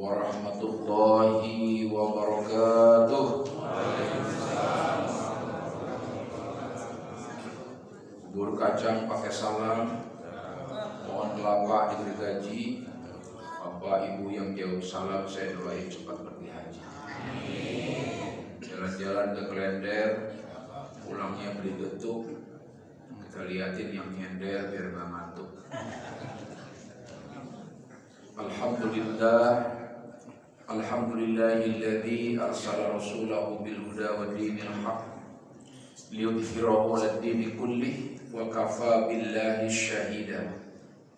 warahmatullahi wabarakatuh. Bubur kacang pakai salam, pohon kelapa diberi gaji. Bapak Ibu yang jauh salam, saya doain cepat pergi haji. Jalan-jalan ke Klender, pulangnya beli getuk. Kita liatin yang nyender biar gak ngantuk. Alhamdulillahilladzi arsala rasulahu bil huda wa dinil haq liyudhhirahu 'alad dini kullih wa kafa billahi syahida.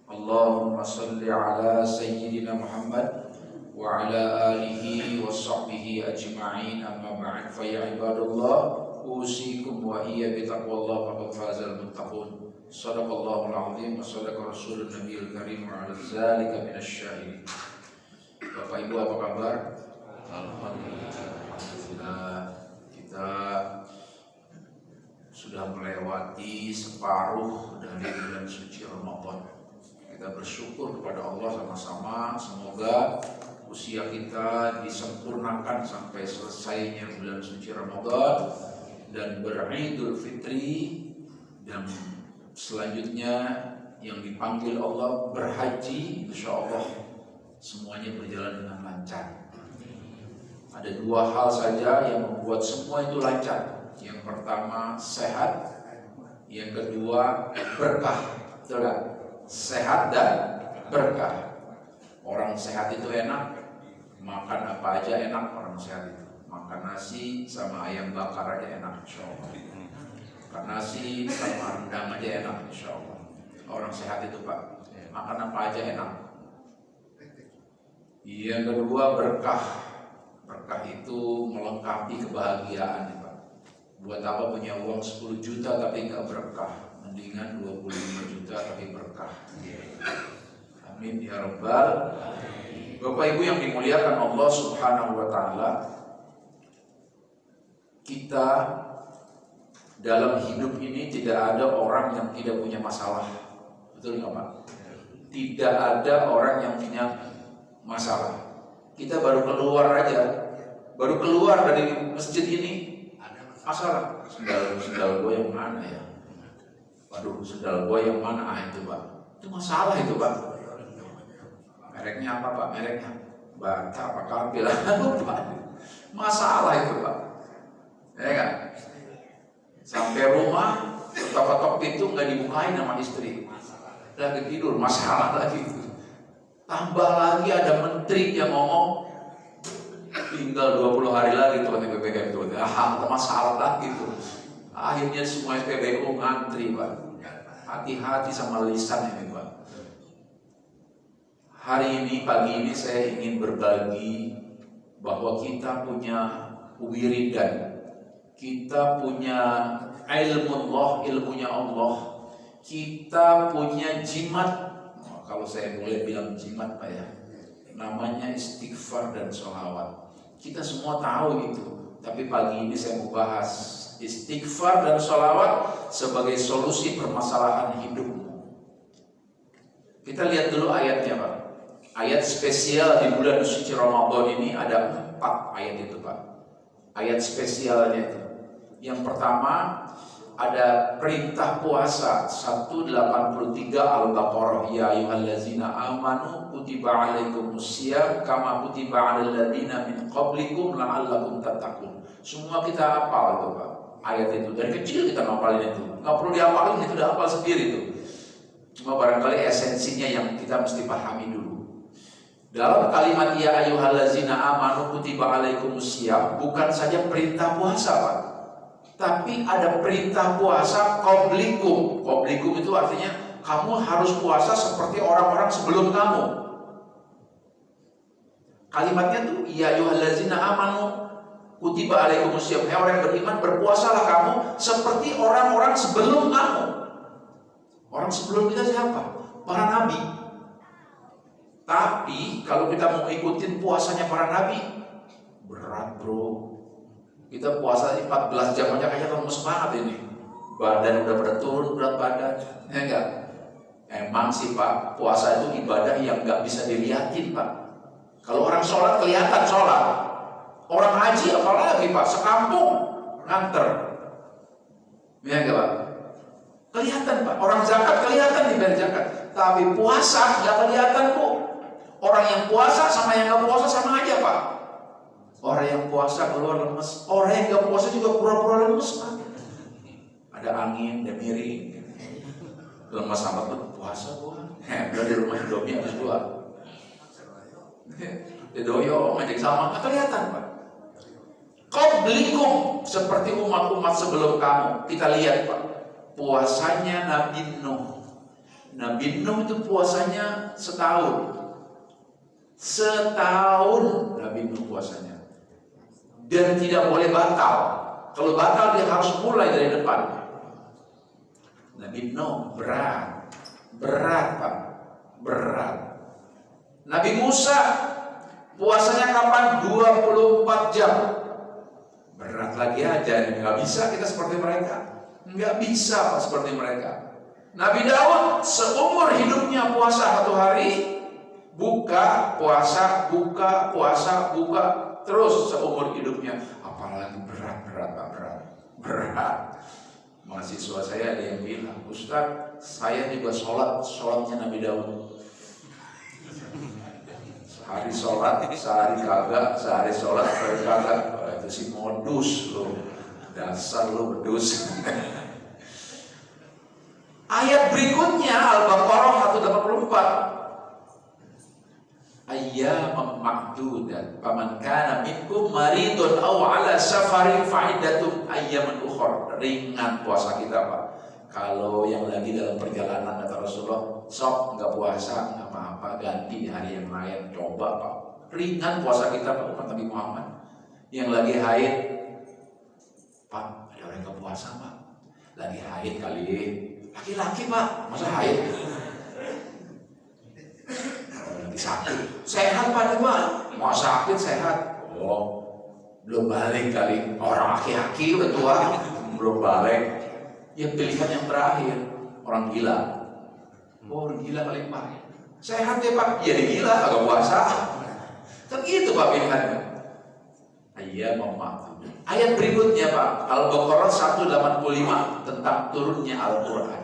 Allahumma shalli ala sayyidina Muhammad wa ala alihi wa sahbihi ajma'in, amma ba'd. Fa ya ibadallah, usikum wa iyya bi taqwallah faqad fazal muttaqun. Shadaqallahul azim wa shadaqa rasulun nabiyil karim wa ala zalika minasyahidin. Bapak Ibu apa kabar? Alhamdulillah, kita sudah melewati separuh dari bulan suci Ramadan. Kita bersyukur kepada Allah sama-sama, semoga usia kita disempurnakan sampai selesainya bulan suci Ramadan dan beridul fitri, dan selanjutnya yang dipanggil Allah berhaji, insya Allah semuanya berjalan dengan lancar. Ada dua hal saja yang membuat semua itu lancar. Yang pertama sehat, yang kedua berkah. Betul kan? Sehat dan berkah. Orang sehat itu enak, makan apa aja enak. Orang sehat itu makan nasi sama ayam bakar aja enak, insya Allah. Makan nasi sama rendang aja enak, insya Allah. Orang sehat itu Pak, makan apa aja enak. Yang kedua berkah. Berkah itu melengkapi kebahagiaan Pak. Buat apa punya uang 10 juta tapi nggak berkah? Mendingan 25 juta tapi berkah. Amin ya rabbal. Bapak Ibu yang dimuliakan Allah Subhanahu wa taala, kita dalam hidup ini tidak ada orang yang tidak punya masalah. Betul nggak Pak? Tidak ada orang yang punya masalah. Kita baru keluar dari masjid ini masalah. Sendal gue yang mana ya? Waduh, sendal gue yang mana? Itu Pak, itu masalah itu Pak. Mereknya apa Pak? Mereknya Bata apa Kampil? Masalah itu Pak. Ya kan? Sampai rumah, ketok-ketok pintu nggak dibukain sama istri. Lagi tidur, masalah lagi itu. Tambah lagi ada menteri yang ngomong tinggal 20 hari lagi tuh PPKM itu. Masalah lagi tuh. Akhirnya semua SPBU ngantri Pak. Hati-hati sama lisan ini Pak. Hari ini, pagi ini saya ingin berbagi bahwa kita punya wiridan. Kita punya ilmunya Allah. Kita punya jimat. Kalau saya boleh bilang jimat Pak ya, namanya istighfar dan sholawat. Kita semua tahu itu, tapi pagi ini saya mau bahas istighfar dan sholawat sebagai solusi permasalahan hidupmu. Kita lihat dulu ayatnya Pak. Ayat spesial di bulan suci Ramadan ini ada 4 ayat itu Pak. Ayat spesialnya itu. Yang pertama ada perintah puasa 183 Al-Baqarah, ya ayyuhallazina amanu kutiba alaikumusiyam kama kutiba alal ladzina min qablikum la'allakum tattaqun. Semua kita hafal itu Pak, ayat itu. Dari kecil kita ngapalin itu. Enggak perlu dihafalin, itu udah hafal sendiri itu. Cuma barangkali esensinya yang kita mesti pahami dulu. Dalam kalimat ya ayyuhallazina amanu kutiba alaikumusiyam bukan saja perintah puasa Pak, tapi ada perintah puasa qablikum. Qablikum itu artinya kamu harus puasa seperti orang-orang sebelum kamu. Kalimatnya tuh ya ayyuhallazina amanu kutiba alaikumusiyam. Hai orang yang beriman, berpuasalah kamu seperti orang-orang sebelum kamu. Orang sebelum kita siapa? Para nabi. Tapi kalau kita mau ikutin puasanya para nabi, berat bro. Kita puasa 14 jam aja kayaknya kamu semangat ini. Badan udah pada turun berat badan. Ya enggak? Emang sih Pak, puasa itu ibadah yang nggak bisa dilihatin Pak. Kalau orang sholat kelihatan sholat. Orang haji apalagi Pak, sekampung nganter. Ya enggak Pak? Kelihatan Pak, orang zakat kelihatan dibayar zakat. Tapi puasa nggak kelihatan Bu. Orang yang puasa sama yang nggak puasa sama aja Pak. Orang yang puasa keluar lemes, orang yang nggak puasa juga pura-pura lemes Pak. Ada angin, ada miring. Lemes sama tuh puasa Bu. Udah di rumah Indomie habis dua. Doyo ngajak sama, nggak kelihatan Pak. Qablikum, seperti umat-umat sebelum kamu. Kita lihat Pak, puasanya Nabi Nuh. Nabi Nuh itu puasanya setahun. Setahun Nabi Nuh puasanya. Dan tidak boleh batal. Kalau batal dia harus mulai dari depan. Nabi Nuh berat Pak, berat. Nabi Musa puasanya kapan? 24 jam. Berat lagi aja, nggak bisa kita seperti mereka. Nggak bisa seperti mereka. Nabi Daud seumur hidupnya puasa 1 hari, buka, puasa, buka, puasa, buka, terus seumur hidupnya. Apalagi berat Pak, berat. Mahasiswa saya ada yang bilang, Ustaz, saya juga sholatnya Nabi Daud. Sehari sholat, sehari kagak, sehari sholat, sehari kagak. Itu si modus lo, dasar lo bedus. Ayat berikutnya Al-Baqarah 184. Ayyamam ma'dudat faman kana minkum maridun aw ala safarin fa'iddatun ayyaman ukhra. Ringan puasa kita Pak. Kalau yang lagi dalam perjalanan kata Rasulullah, sok nggak puasa nggak apa-apa, ganti hari yang lain, coba Pak. Ringan puasa kita Pak, umat Nabi Muhammad. Yang lagi haid, Pak, ada orang yang puasa Pak. Lagi haid kali, laki-laki Pak, masa haid? Lagi sakit, sehat Pak, mau sakit sehat. Oh, belum balik kali. Orang laki-laki udah tua, belum balik. Ya pilihan yang terakhir, orang gila. Oh, orang gila kali Pak. Sehat ya Pak, ya gila, agak puasa. Kan gitu Pak pilihannya. Ayat berikutnya Pak, Al-Baqarah 185 tentang turunnya Al-Quran.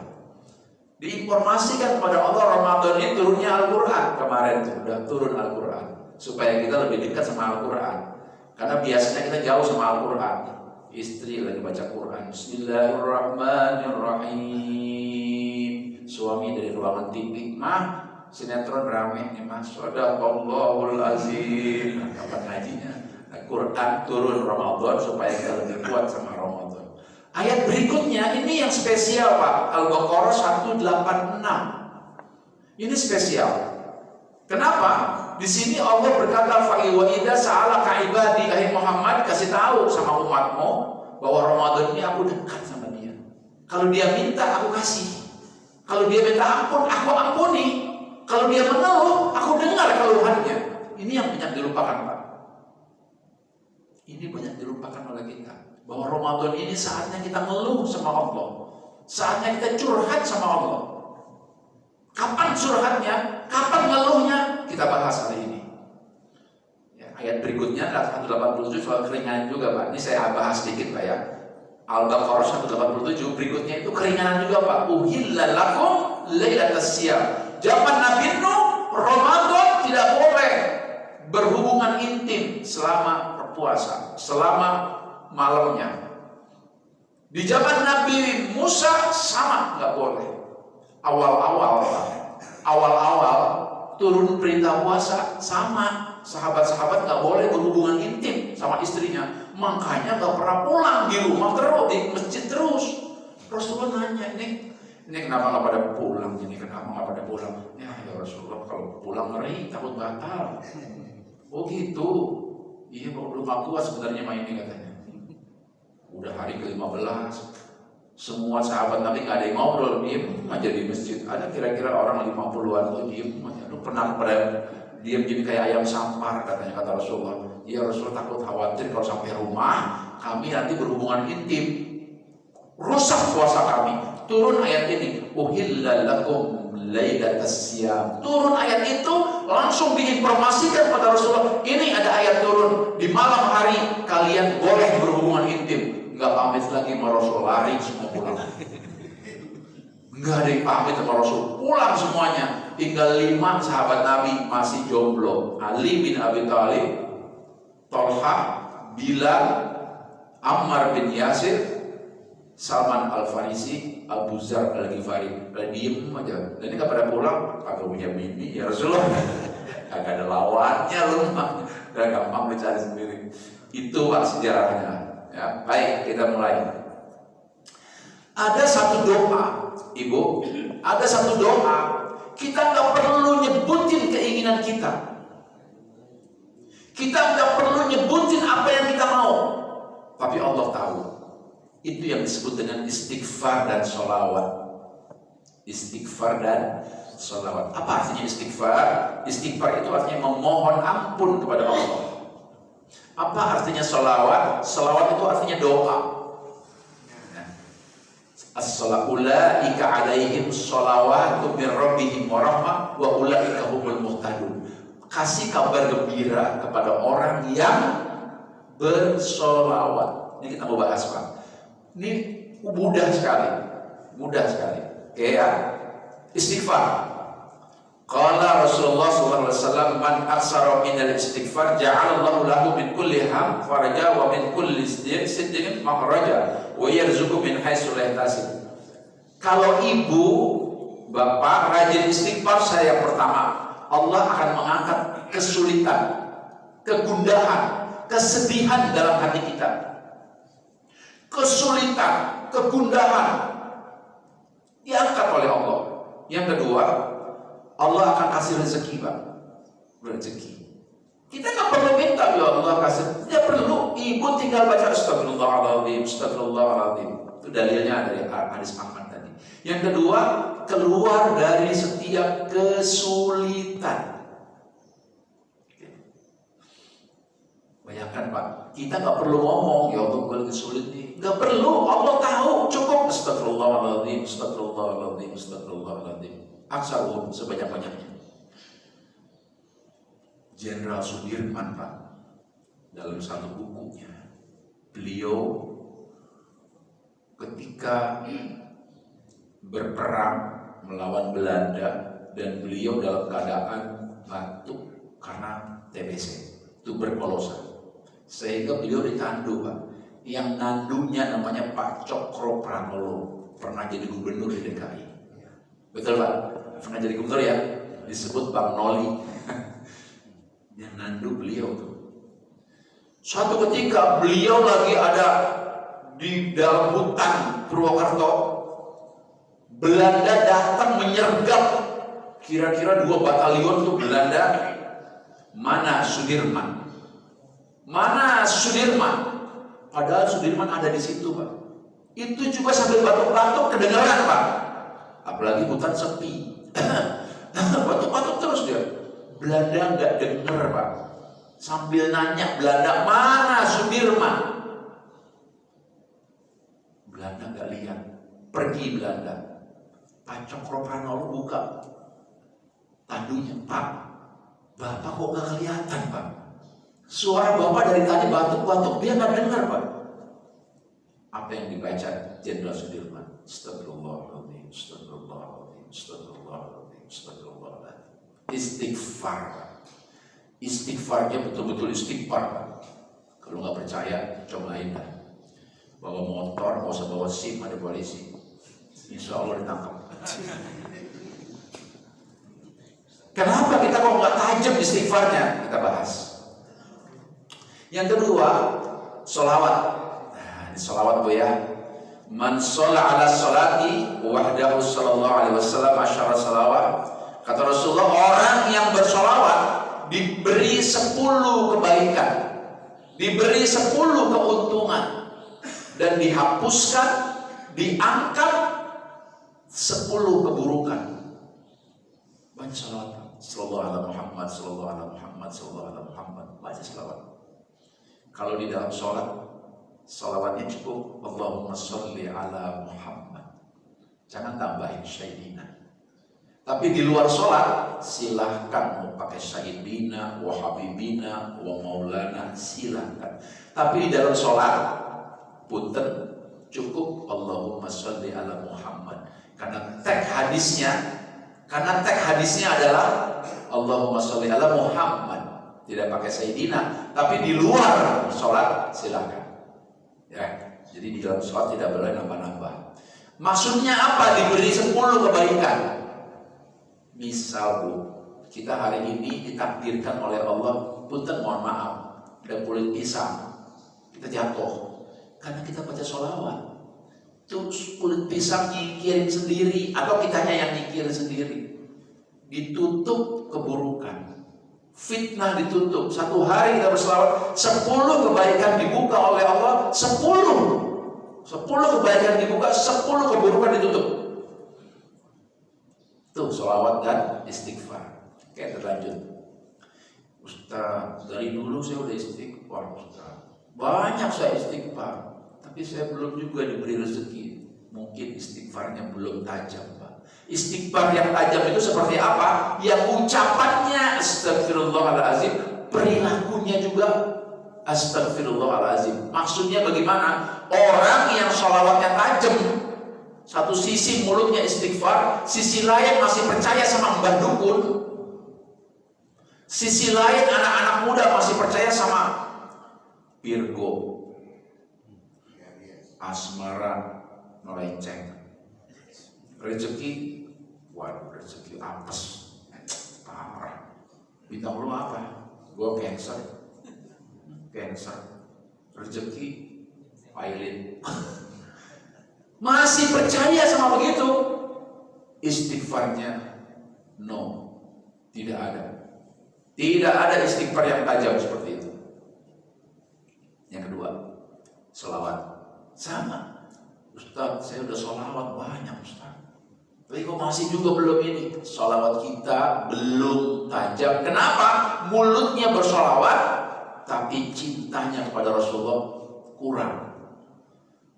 Diinformasikan kepada Allah Ramadan ini turunnya Al-Quran. Kemarin sudah turun Al-Quran, supaya kita lebih dekat sama Al-Quran. Karena biasanya kita jauh sama Al-Quran. Istri lagi baca Quran, Bismillahirrahmanirrahim. Suami dari ruangan TV, Mah, sinetron rame nih Mas, Sadaqallahul Azim. Kapan ngajinya? Quran turun Ramadan supaya kita lebih kuat sama Ramadan. Ayat berikutnya ini yang spesial Pak, Al-Baqarah 186. Ini spesial. Kenapa? Di sini Allah berkata, fa wa idza sa'alaka ibadi, hai Muhammad, kasih tahu sama umatmu bahwa Ramadan ini aku dekat sama dia. Kalau dia minta, aku kasih. Kalau dia minta ampun, aku ampuni. Kalau dia mengeluh, aku dengar keluhannya. Ini yang banyak dilupakan Pak. Ini banyak dilupakan oleh kita. Bahwa Ramadan ini saatnya kita ngeluh sama Allah. Saatnya kita curhat sama Allah. Kapan curhatnya? Kapan ngeluhnya? Kita bahas hari ini. Ya, ayat berikutnya 187 soal keringanan juga Pak. Ini saya bahas sedikit Pak ya. Al-Baqarah 187 berikutnya itu keringanan juga Pak. Uhilla lakum lailatas siyam. Zaman Nabi Nuh, Ramadan tidak boleh berhubungan intim selama berpuasa, selama malamnya. Di zaman Nabi Musa sama, nggak boleh. Awal-awal turun perintah puasa sama, sahabat-sahabat nggak boleh berhubungan intim sama istrinya. Makanya nggak pernah pulang di rumah terus, di masjid terus. Rasulullah nanya, ini kenapa nggak pada pulang? Ini kenapa nggak pada pulang? Ya Rasulullah, kalau pulang ngeri, takut batal. Oh gitu. Iya, belum kuat sebenarnya main ini katanya. Udah hari ke-15, semua sahabat Nabi nggak ada yang ngobrol, diem aja di masjid. Ada kira-kira orang 50-an tuh diem aja. Lu pernah pada diem jadi kayak ayam sampar katanya kata Rasulullah. Iya Rasulullah takut khawatir kalau sampai rumah kami nanti berhubungan intim, rusak puasa kami. Turun ayat ini, uhilla lakum lailatas siyam. Turun ayat itu langsung diinformasikan pada Rasulullah. Ini di malam hari kalian boleh berhubungan intim. Nggak pamit lagi sama Rasul, lari semua pulang. Nggak ada yang pamit sama Rasul, pulang semuanya. Tinggal 5 sahabat Nabi masih jomblo. Ali bin Abi Thalib, Tolha, Bilal, Ammar bin Yasir, Salman Al-Farisi, Abu Zar Al-Ghifari. Diem aja. Dan ini nggak pada pulang, kagak punya bini ya Rasulullah. Kagak ada lawannya lu mah. Udah gampang mencari sendiri. Itu Pak sejarahnya. Ya, baik, kita mulai. Ada satu doa, Ibu. Ada satu doa. Kita nggak perlu nyebutin keinginan kita. Kita nggak perlu nyebutin apa yang kita mau. Tapi Allah tahu. Itu yang disebut dengan istighfar dan sholawat. Istighfar dan sholawat. Apa artinya istighfar? Istighfar itu artinya memohon ampun kepada Allah. Apa artinya sholawat? Sholawat itu artinya doa. As-salatu ulaika alaihim sholawatu min rabbihim wa rahmah wa ulaika humul muhtadun. Kasih kabar gembira kepada orang yang bersolawat. Ini kita mau bahas, Pak. Ini mudah sekali. Mudah sekali. Oke ya. Istighfar. Qala Rasulullah sallallahu alaihi wasallam, man aksara minal istighfar ja'alallahu lahu min kulli ham faraja wa min kulli sidqin makhraja wa yarzuqu min haitsu la yahtasib. Kalau ibu, bapak rajin istighfar, saya pertama, Allah akan mengangkat kesulitan, kegundahan, kesedihan dalam hati kita. Kesulitan, kegundahan diangkat oleh Allah. Yang kedua, Allah akan kasih rezeki, Pak. Rezeki. Kita nggak perlu minta, ya Allah kasih. Tidak perlu. Ibu tinggal baca astagfirullahaladzim, astagfirullahaladzim. Itu dalilnya dari hadis Ahmad tadi. Yang kedua, keluar dari setiap kesulitan. Bayangkan, Pak, kita nggak perlu ngomong, ya Allah gue lagi sulit nih. Nggak perlu, Allah tahu. Cukup astagfirullahaladzim, astagfirullahaladzim, astagfirullahaladzim. Aksarun sebanyak-banyaknya. Jenderal Sudirman, Pak, dalam satu bukunya, beliau ketika berperang melawan Belanda dan beliau dalam keadaan batuk karena TBC, tuberkulosa. Sehingga beliau ditandu, Pak. Yang nandunya namanya Pak Cokro Pranolo, pernah jadi gubernur di DKI. Betul, Pak? Pernah jadi gubernur ya? Disebut Bang Noli. Yang nandu beliau tuh. Suatu ketika beliau lagi ada di dalam hutan Purwokerto. Belanda datang menyergap kira-kira 2 batalion tuh Belanda. Mana Sudirman? Mana Sudirman? Padahal Sudirman ada di situ, Pak. Itu juga sambil batuk-batuk kedengaran, Pak. Apalagi hutan sepi. Batuk-batuk terus dia. Belanda nggak dengar, Pak. Sambil nanya Belanda, mana Sudirman? Belanda nggak lihat. Pergi Belanda. Pak Cokro Pranolo buka tandunya. Pak, Bapak kok nggak kelihatan, Pak? Suara Bapak dari tadi batuk-batuk, dia nggak dengar, Pak. Apa yang dibaca Jenderal Sudirman? Astagfirullahaladzim, astagfirullahaladzim, astagfirullahaladzim, astagfirullahaladzim. Istighfar, Pak. Istighfarnya betul-betul istighfar, Pak. Kalau nggak percaya, cobain lah. Bawa motor, nggak usah bawa SIM, ada polisi. Insya Allah ditangkap. Kenapa kita kok nggak tajam istighfarnya? Kita bahas. Yang kedua, sholawat. Nah, ini sholawat, Bu, ya. Man sholla ala sholati wahdahu sallallahu alaihi wasallam asyara salawat. Kata Rasulullah, orang yang bersholawat diberi 10 kebaikan, diberi 10 keuntungan, dan dihapuskan, diangkat 10 keburukan. Baca sholawat. Sallallahu ala Muhammad, sallallahu ala Muhammad, sallallahu ala Muhammad. Baca sholawat. Kalau di dalam sholat, sholawatnya cukup Allahumma sholli ala Muhammad. Jangan tambahin Sayyidina. Tapi di luar sholat silahkan mau pakai Sayyidina, wa Habibina, wa Maulana, silahkan. Tapi di dalam sholat punten cukup Allahumma sholli ala Muhammad. Karena tag hadisnya adalah Allahumma sholli ala Muhammad. Tidak pakai Sayyidina. Tapi di luar sholat silahkan. Ya, jadi di dalam sholat tidak boleh nambah-nambah. Maksudnya apa? Diberi 10 kebaikan. Misal Bu, kita hari ini ditakdirkan oleh Allah, punten mohon maaf, ada kulit pisang, kita jatuh karena kita baca sholawat. Terus kulit pisang nyikirin sendiri atau kitanya yang nyikirin sendiri, ditutup keburukan, fitnah ditutup. Satu hari kita berselawat, 10 kebaikan dibuka oleh Allah, 10 kebaikan dibuka, 10 keburukan ditutup. Tuh sholawat dan istighfar. Oke, terlanjut. Ustaz, dari dulu saya udah istighfar Ustaz. Banyak saya istighfar, tapi saya belum juga diberi rezeki. Mungkin istighfarnya belum tajam, Pak. Istighfar yang tajam itu seperti apa? Yang ucapannya astagfirullahaladzim, perilakunya juga astagfirullahaladzim. Maksudnya bagaimana? Orang yang sholawatnya tajam, satu sisi mulutnya istighfar, sisi lain masih percaya sama mbah dukun, sisi lain anak-anak muda masih percaya sama Virgo, asmara, melenceng, rezeki, waduh rezeki apes, parah. Bintang lu apa? Gua Cancer, rezeki, pilot. Masih percaya sama begitu. Istighfarnya no, tidak ada. Tidak ada istighfar yang tajam seperti itu. Yang kedua, sholawat. Sama, Ustaz, saya udah sholawat banyak Ustaz, tapi kok masih juga belum ini. Sholawat kita belum tajam. Kenapa? Mulutnya bersholawat, tapi cintanya kepada Rasulullah kurang.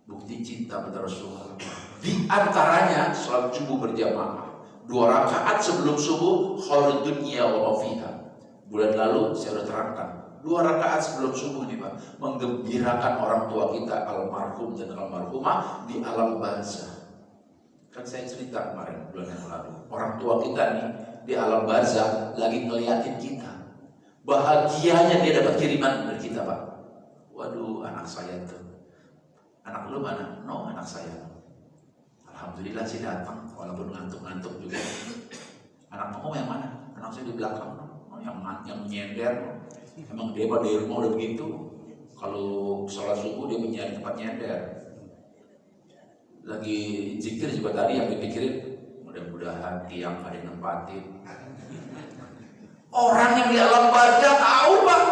Bukti cinta pada Rasulullah di antaranya sholat subuh berjamaah 2 rakaat sebelum subuh, khairud dunya wa ma fiha. Bulan lalu saya sudah terangkan 2 rakaat sebelum subuh nih Pak, menggembirakan orang tua kita almarhum dan almarhumah di alam barzah. Kan saya cerita kemarin bulan yang lalu, orang tua kita nih di alam barzah lagi ngeliatin kita, bahagianya dia dapat kiriman dari kita Pak. Waduh, anak saya tuh. Anak lu mana? No, anak saya. Alhamdulillah sih datang, walaupun ngantuk-ngantuk juga. Anak kamu yang mana? Anak saya di belakang. Oh, yang nyender. Emang dia dari rumah udah begitu. Kalau sholat subuh dia mencari tempat nyender. Lagi zikir juga tadi yang dipikirin, mudah-mudahan tiang ada yang nempatin. Orang yang di alam barzah tahu Pak.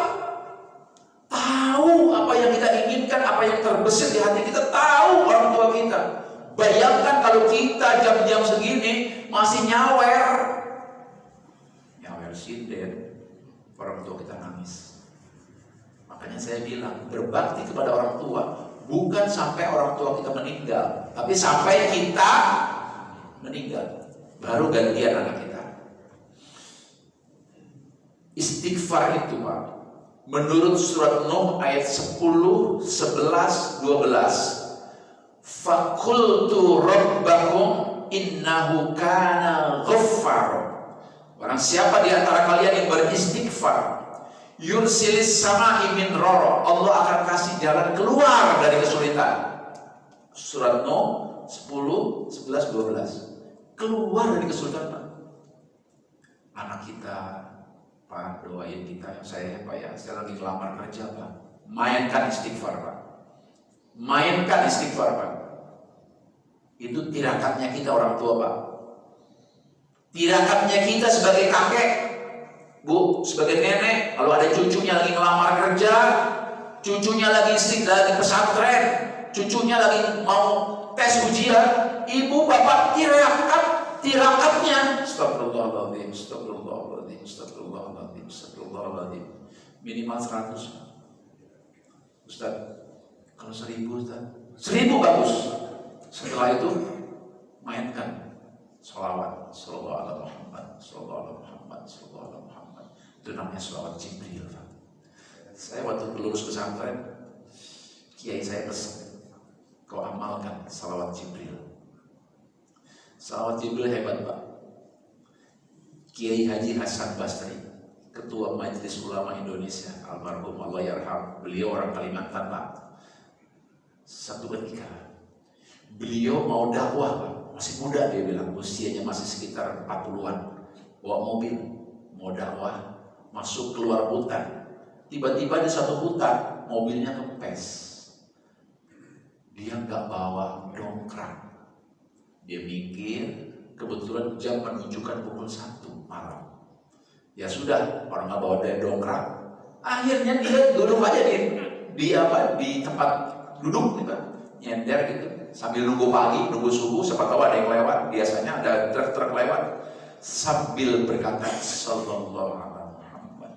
Tahu apa yang kita inginkan, apa yang terbesit di hati kita, tahu orang tua kita. Bayangkan kalau kita jam-jam segini masih nyawer sinden, orang tua kita nangis. Makanya saya bilang, berbakti kepada orang tua bukan sampai orang tua kita meninggal, tapi sampai kita meninggal, baru gantian anak kita. Istighfar itu Pak, menurut surat Nuh ayat 10, 11, 12, fakultu rabbakum innahu kana ghaffar. Barang siapa di antara kalian yang beristighfar, yursilis sama'i min roro, Allah akan kasih jalan keluar dari kesulitan. Surat Nuh 10, 11, 12. Keluar dari kesulitan Pak. Anak kita Pak, doain kita, saya Pak ya, saya lagi ngelamar kerja Pak. Mainkan istighfar Pak. Mainkan istighfar Pak. Itu tirakatnya kita orang tua Pak. Tirakatnya kita sebagai kakek, Bu, sebagai nenek, kalau ada cucunya lagi ngelamar kerja, cucunya lagi pesantren, cucunya lagi mau tes ujian, ibu bapak tirakatnya, astagfirullahaladzim, astagfirullahaladzim, astagfirullahaladzim, astagfirullahaladzim, minimal 100. Ustaz, kalau 1000 Ustaz, 1000 bagus. Setelah itu mainkan Sholawat, sallallahu ala Muhammad, sallallahu ala Muhammad, sallallahu ala Muhammad. Itu namanya sholawat Jibril. Saya waktu lulus pesantren, kiai saya pesan, kau amalkan sholawat Jibril. Sholawat Jibril hebat Pak. Kiai Haji Hasan Basri, Ketua Majelis Ulama Indonesia, almarhum Allah yarham, beliau orang Kalimantan Pak. Satu ketika beliau mau dakwah Pak, masih muda dia bilang, usianya masih sekitar 40-an, bawa mobil, mau dakwah, masuk keluar hutan. Tiba-tiba di satu hutan, mobilnya kempes. Dia nggak bawa dongkrak. Dia mikir, kebetulan jam menunjukkan pukul 1 malam. Ya sudah, orang nggak bawa dongkrak. Akhirnya dia duduk aja di tempat duduk nih Pak, nyender gitu. Sambil nunggu pagi, nunggu subuh, siapa tahu ada yang lewat. Biasanya ada truk-truk lewat. Sambil berkata, sallallahu ala Muhammad,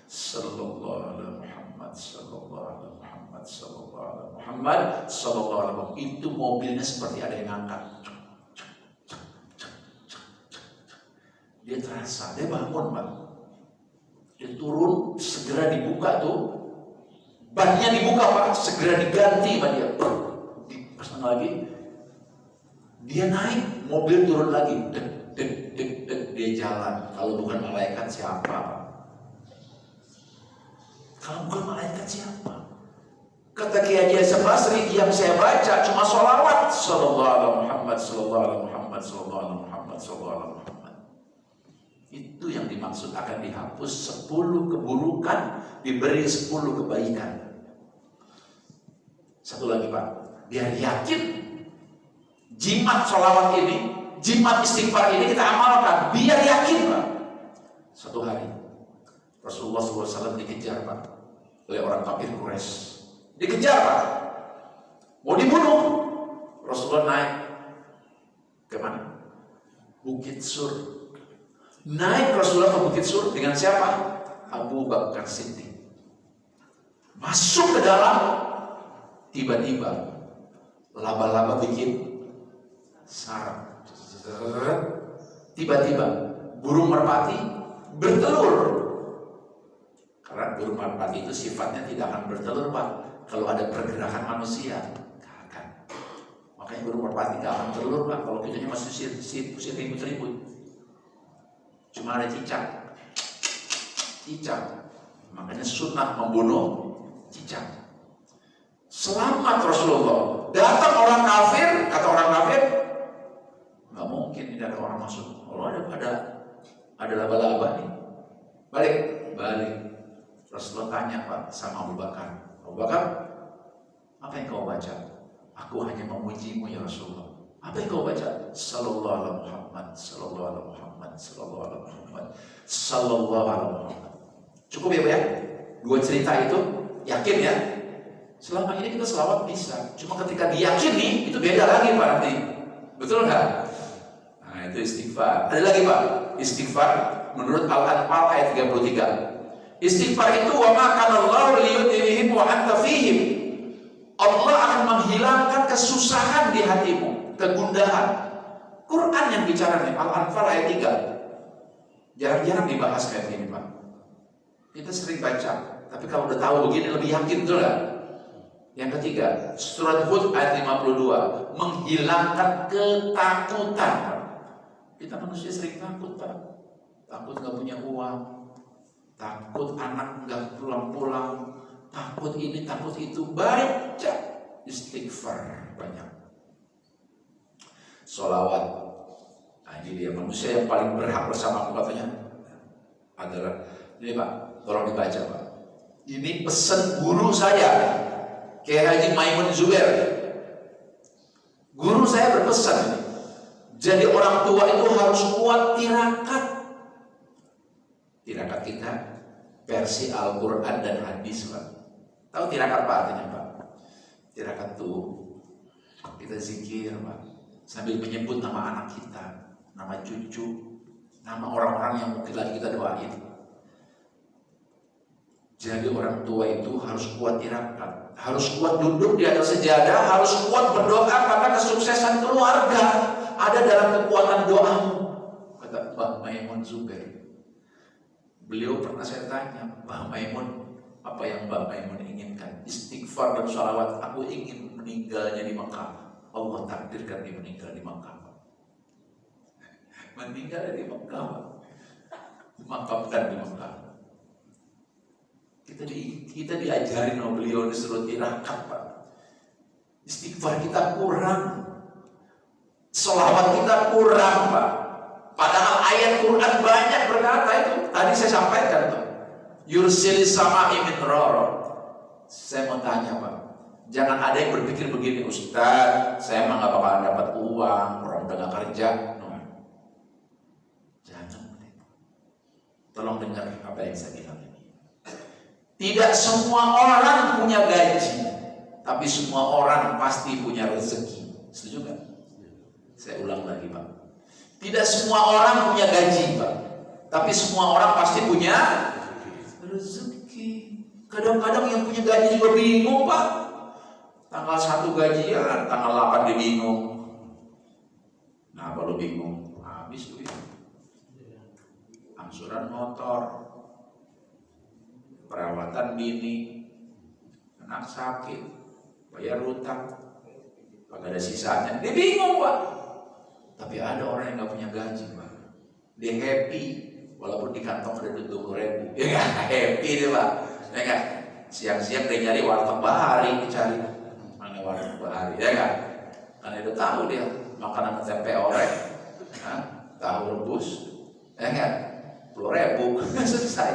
sallallahu ala Muhammad, sallallahu ala Muhammad, sallallahu ala Muhammad, sallallahu ala Muhammad. Itu mobilnya seperti ada yang ngangkat. Dia terasa, dia bangun Pak. Dia turun, segera dibuka tuh. Bannya dibuka Pak, segera diganti Pak dia. Pasang lagi, dia naik, mobil turun lagi, dek, dia jalan. Kalau bukan malaikat siapa? Kalau bukan malaikat siapa? Kata Kiai Haji Hasan Basri, yang saya baca cuma sholawat, sallallahu alaihi Muhammad, sallallahu alaihi Muhammad, sallallahu alaihi Muhammad, sallallahu alaihi Muhammad. Itu yang dimaksud akan dihapus 10 keburukan, diberi 10 kebaikan. Satu lagi Pak, biar yakin jimat sholawat ini, jimat istighfar ini kita amalkan, biar yakin Pak. Satu hari Rasulullah SAW dikejar Pak oleh orang kafir Quraisy. Dikejar Pak, mau dibunuh. Rasulullah naik ke mana? Bukit Sur. Naik Rasulullah ke Bukit Sur dengan siapa? Abu Bakar Siddiq. Masuk ke dalam, tiba-tiba laba-laba bikin sarang. Tiba-tiba burung merpati bertelur. Karena burung merpati itu sifatnya tidak akan bertelur Pak kalau ada pergerakan manusia. Akan. Makanya burung merpati tidak akan bertelur Pak kalau kitanya masih ribut-ribut. Cuma ada cicak. Makanya sunnah membunuh cicak. Selamat Rasulullah. Datang orang kafir, kata orang kafir, nggak mungkin tidak ada orang masuk. Kalau ada laba-laba nih, balik. Rasulullah tanya Pak sama Abu Bakar, Abu Bakar, apa yang kau baca? Aku hanya memujimu ya Rasulullah. Apa yang kau baca? Sallallahu alaihi Muhammad, sallallahu alaihi Muhammad, sallallahu alaihi Muhammad, sallallahu alaihi Muhammad. Cukup ya Pak ya? 2 cerita itu, yakin ya? Selama ini kita selawat bisa, cuma ketika diyakini itu beda lagi Pak nanti. Betul nggak? Nah itu istighfar. Ada lagi Pak, istighfar menurut Al-Anfal ayat 33. Istighfar itu wa ma kana Allahu liyudhihim wa anta fihim. Allah akan menghilangkan kesusahan di hatimu, kegundahan. Quran yang bicara nih, Al-Anfal ayat 3. Jarang-jarang dibahas kayak gini Pak. Kita sering baca, tapi kalau udah tahu begini lebih yakin, betul nggak? Yang ketiga, surat Hud ayat 52, menghilangkan ketakutan. Kita manusia sering takut Pak. Takut nggak punya uang, takut anak nggak pulang-pulang, takut ini, takut itu. Baca istighfar banyak. Sholawat. Nah ini dia manusia yang paling berhak bersama aku katanya adalah ini Pak, tolong dibaca Pak. Ini pesan guru saya. Kiai Haji Maimun Zubair, guru saya berpesan ini. Jadi orang tua itu harus kuat tirakat. Tirakat kita versi Al-Quran dan hadis Pak. Tahu tirakat apa artinya Pak? Tirakat itu kita zikir Pak, sambil menyebut nama anak kita, nama cucu, nama orang-orang yang mungkin lagi kita doain. Jadi orang tua itu harus kuat tirakat, harus kuat duduk di atas sejadah, harus kuat berdoa karena kesuksesan keluarga. ada dalam kekuatan doamu, kata Mbah Maimun Zubair. Beliau pernah saya tanya, Mbah Maimun, apa yang Mbah Maimun inginkan? Istighfar dan sholawat. Aku ingin meninggalnya di Mekah. Allah takdirkan dia meninggal di Mekah. Meninggal di Mekah, dimakamkan di Mekah. Kita diajarin sama beliau, disuruh tirakat, Pak. Istighfar kita kurang, sholawat kita kurang, Pak. Padahal ayat Quran banyak berkata itu. Tadi saya sampaikan tuh, yursilis sama'i midrara. Saya mau tanya, Pak, jangan ada yang berpikir begini, Ustaz, saya mah gak bakalan dapat uang, orang udah gak kerja. No. Jangan. Tolong dengar apa yang saya bilang ini. Tidak semua orang punya gaji, tapi semua orang pasti punya rezeki. Setuju gak? Saya ulang lagi, Pak. Tidak semua orang punya gaji, Pak, tapi semua orang pasti punya rezeki. Kadang-kadang yang punya gaji juga bingung, Pak. Tanggal 1 gajian, tanggal 8 dia bingung. Nah, kalau bingung, habis tuh ya. Angsuran motor, perawatan bini, anak sakit, bayar hutang, kagak ada sisanya. Dia bingung, Pak. Tapi ada orang yang gak punya gaji, Pak. Dia happy, walaupun di kantong ada 20.000. Ya gak? Happy dia, Pak. Ya gak? Siang-siang dia nyari warteg bahari, dicari mana warteg bahari, ya gak? Karena dia tahu dia makanan tempe orek, tahu rebus, ya gak? 10.000, selesai.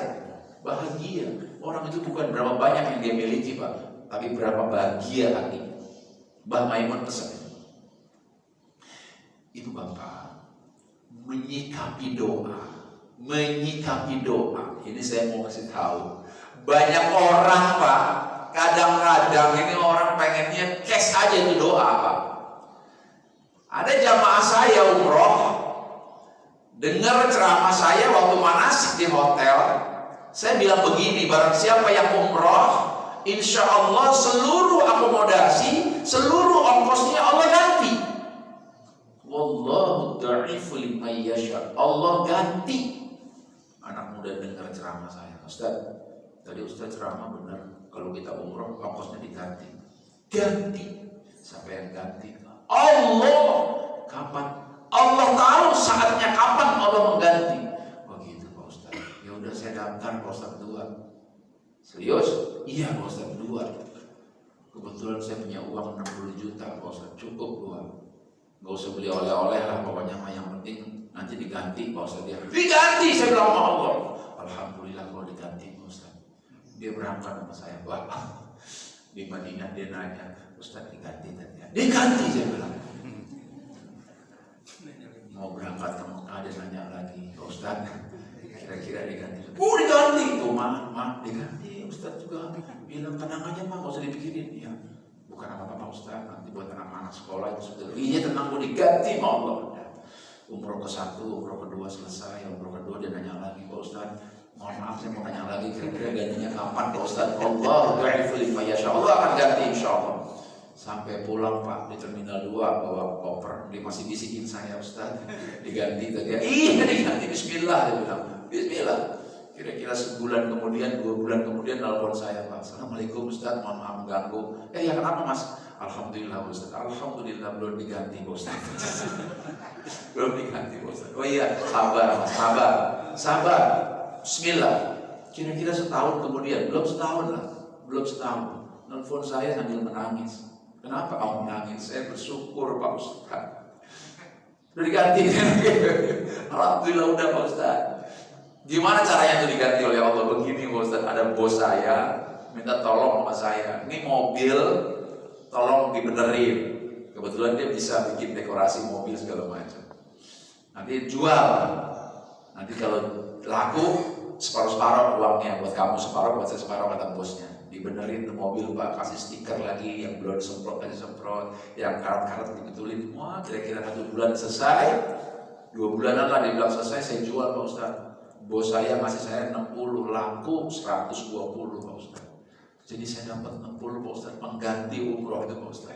Bahagia. Orang itu bukan berapa banyak yang dia miliki, Pak, tapi berapa bahagia hatinya. Mbah Maimun pesan itu, Bapak, menyikapi doa. Ini saya mau kasih tahu. Banyak orang, Pak, kadang-kadang ini orang pengennya cash aja itu doa, Pak. Ada jamaah saya umroh, dengar ceramah saya waktu manasik di hotel. Saya bilang begini, barang siapa yang umroh, insya Allah seluruh akomodasi, seluruh ongkosnya Allah ganti. Wallahu dha'ifu liman yasha. Allah ganti. Anak muda dengar ceramah saya, Ustaz, tadi Ustaz ceramah benar, kalau kita umroh ongkosnya diganti. Ganti. Siapa yang ganti? Allah. Kapan? Allah tahu saatnya kapan Allah mengganti. Begitu, Pak Ustaz. Ya udah, saya daftar Pak Ustaz 2. Serius? Iya, Pak Ustaz 2. Kebetulan saya punya uang 60 juta, Pak Ustaz. Cukup 2. Gak usah beli oleh-oleh lah, pokoknya mah yang penting nanti diganti, Pak Ustaz. Dia diganti, saya bilang sama Allah. Alhamdulillah kalau diganti, Pak Ustaz. Dia berangkat sama saya, Bapak. Di Madinah dia nanya, Ustaz diganti tadi. Diganti, saya bilang. Mau berangkat ke Mekah dia nanya lagi, Ustaz, kira-kira diganti? Diganti. Tuh, mah diganti. Ustaz juga bilang tenang aja, mah, gak usah dipikirin. Ya, bukan apa-apa, Ustaz, nanti buat anak-anak sekolah itu sudah. Iya, tenang, mau diganti sama Allah. Umroh ke-1, umroh ke-2 selesai. Umroh ke-2 dia nanya lagi, Pak Ustaz, mohon maaf saya mau tanya lagi, kira-kira gantinya kapan, Pak Ustaz? Allah akan ganti, insya Allah. Sampai pulang, Pak, di Terminal 2 bawa koper, dia masih bisikin saya, Ustaz, diganti tadi. Iya, diganti, bismillah, dia bilang, bismillah. Kira-kira sebulan kemudian, 2 bulan kemudian telepon saya, Pak, Assalamualaikum Ustaz, mohon maaf mengganggu. Ya kenapa, Mas? Alhamdulillah, Ustaz. Alhamdulillah belum diganti, Ustaz. Belum diganti, Ustaz. Oh iya, sabar, Mas, sabar. Bismillah. Kira-kira setahun kemudian, belum setahun. Nelfon saya sambil menangis. Kenapa kamu menangis? Saya bersyukur, Pak Ustaz. Udah diganti. Alhamdulillah udah, Pak Ustaz. Gimana caranya itu diganti oleh Allah? Begini, Pak Ustaz, ada bos saya minta tolong sama saya. Ini mobil tolong dibenerin. Kebetulan dia bisa bikin dekorasi mobil segala macam. Nanti jual. Nanti kalau laku separuh-separuh uangnya buat kamu, separuh buat saya, separuh kata bosnya. Dibenerin mobil, Pak, kasih stiker lagi, yang belum disemprot kasih semprot, yang karat-karat dibetulin. Wah, kira-kira 1 bulan selesai, 2 bulanan lah dibilang selesai, saya jual, Pak Ustaz. Bos saya ngasih saya 60, laku 120, Pak Ustaz. Jadi saya dapat 60, Pak Ustaz, pengganti umroh itu, Pak Ustaz.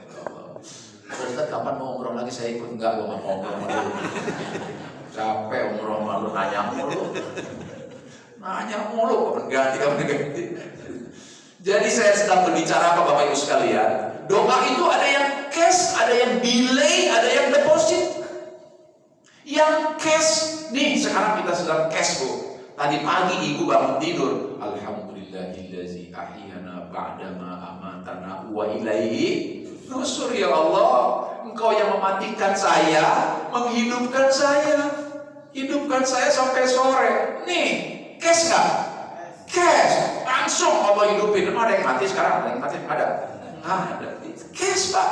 Ustaz kapan mau umroh lagi? Saya ikut. Enggak, gue mau umroh dulu. Capek umroh malu nanya mulu. Kapan ganti. Jadi saya sedang berbicara apa Bapak Ibu sekalian? Doa itu ada yang cash, ada yang delay, ada yang deposit. Yang cash, nih sekarang kita sedang cash Bu. Tadi pagi ibu bangun tidur, alhamdulillahillazi ahyana ba'dama amatana wa ilaihi nusur. Ya Allah, Engkau yang mematikan saya, menghidupkan saya, hidupkan saya sampai sore. Nih, cash nggak? Cash, langsung Allah hidupin. Ada yang mati sekarang? Ada yang mati? Ada? Ada. Cash Pak.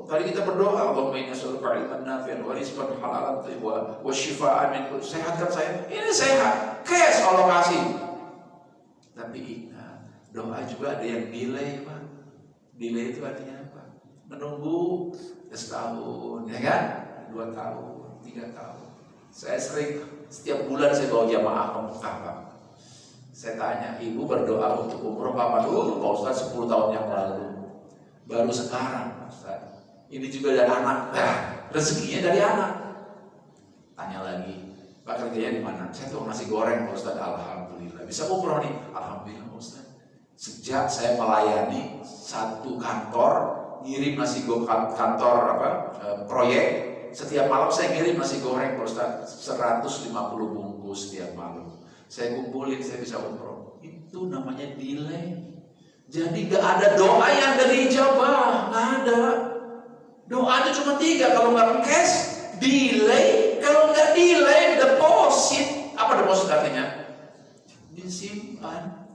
Tadi kita berdoa, Allahumma inna nas'aluka ilman nafi'an wa rizqan halalan thayyiban wa shifaan min kulli. Sehatkan saya. Ini sehat. Cash Allah kasih. Tapi ingat, doa juga ada yang delay, Pak. Delay itu artinya apa? Menunggu setahun, ya kan? 2 tahun, 3 tahun. Saya sering setiap bulan saya bawa jamaah ke Mekah, Pak. Saya tanya, ibu berdoa untuk umroh kapan dulu, Pak Ustaz? 10 tahun yang lalu. Baru sekarang, Pak Ustaz. Ini juga dari anak. Rezekinya dari anak. Tanya lagi, Pak kerjanya di mana? Saya tuh nasi goreng, Pak Ustaz. Alhamdulillah. Bisa umroh nih? Alhamdulillah, Pak Ustaz. Sejak saya melayani satu kantor, ngirim nasi goreng kantor proyek. Setiap malam saya ngirim nasi goreng, Pak Ustaz. 150 bungkus setiap malam. Saya kumpulin, saya bisa umroh. Itu namanya delay. Jadi gak ada doa yang dari ijabah, gak ada. Doa itu cuma 3, kalau nggak cash, delay, kalau nggak delay, deposit. Apa deposit artinya? Disimpan.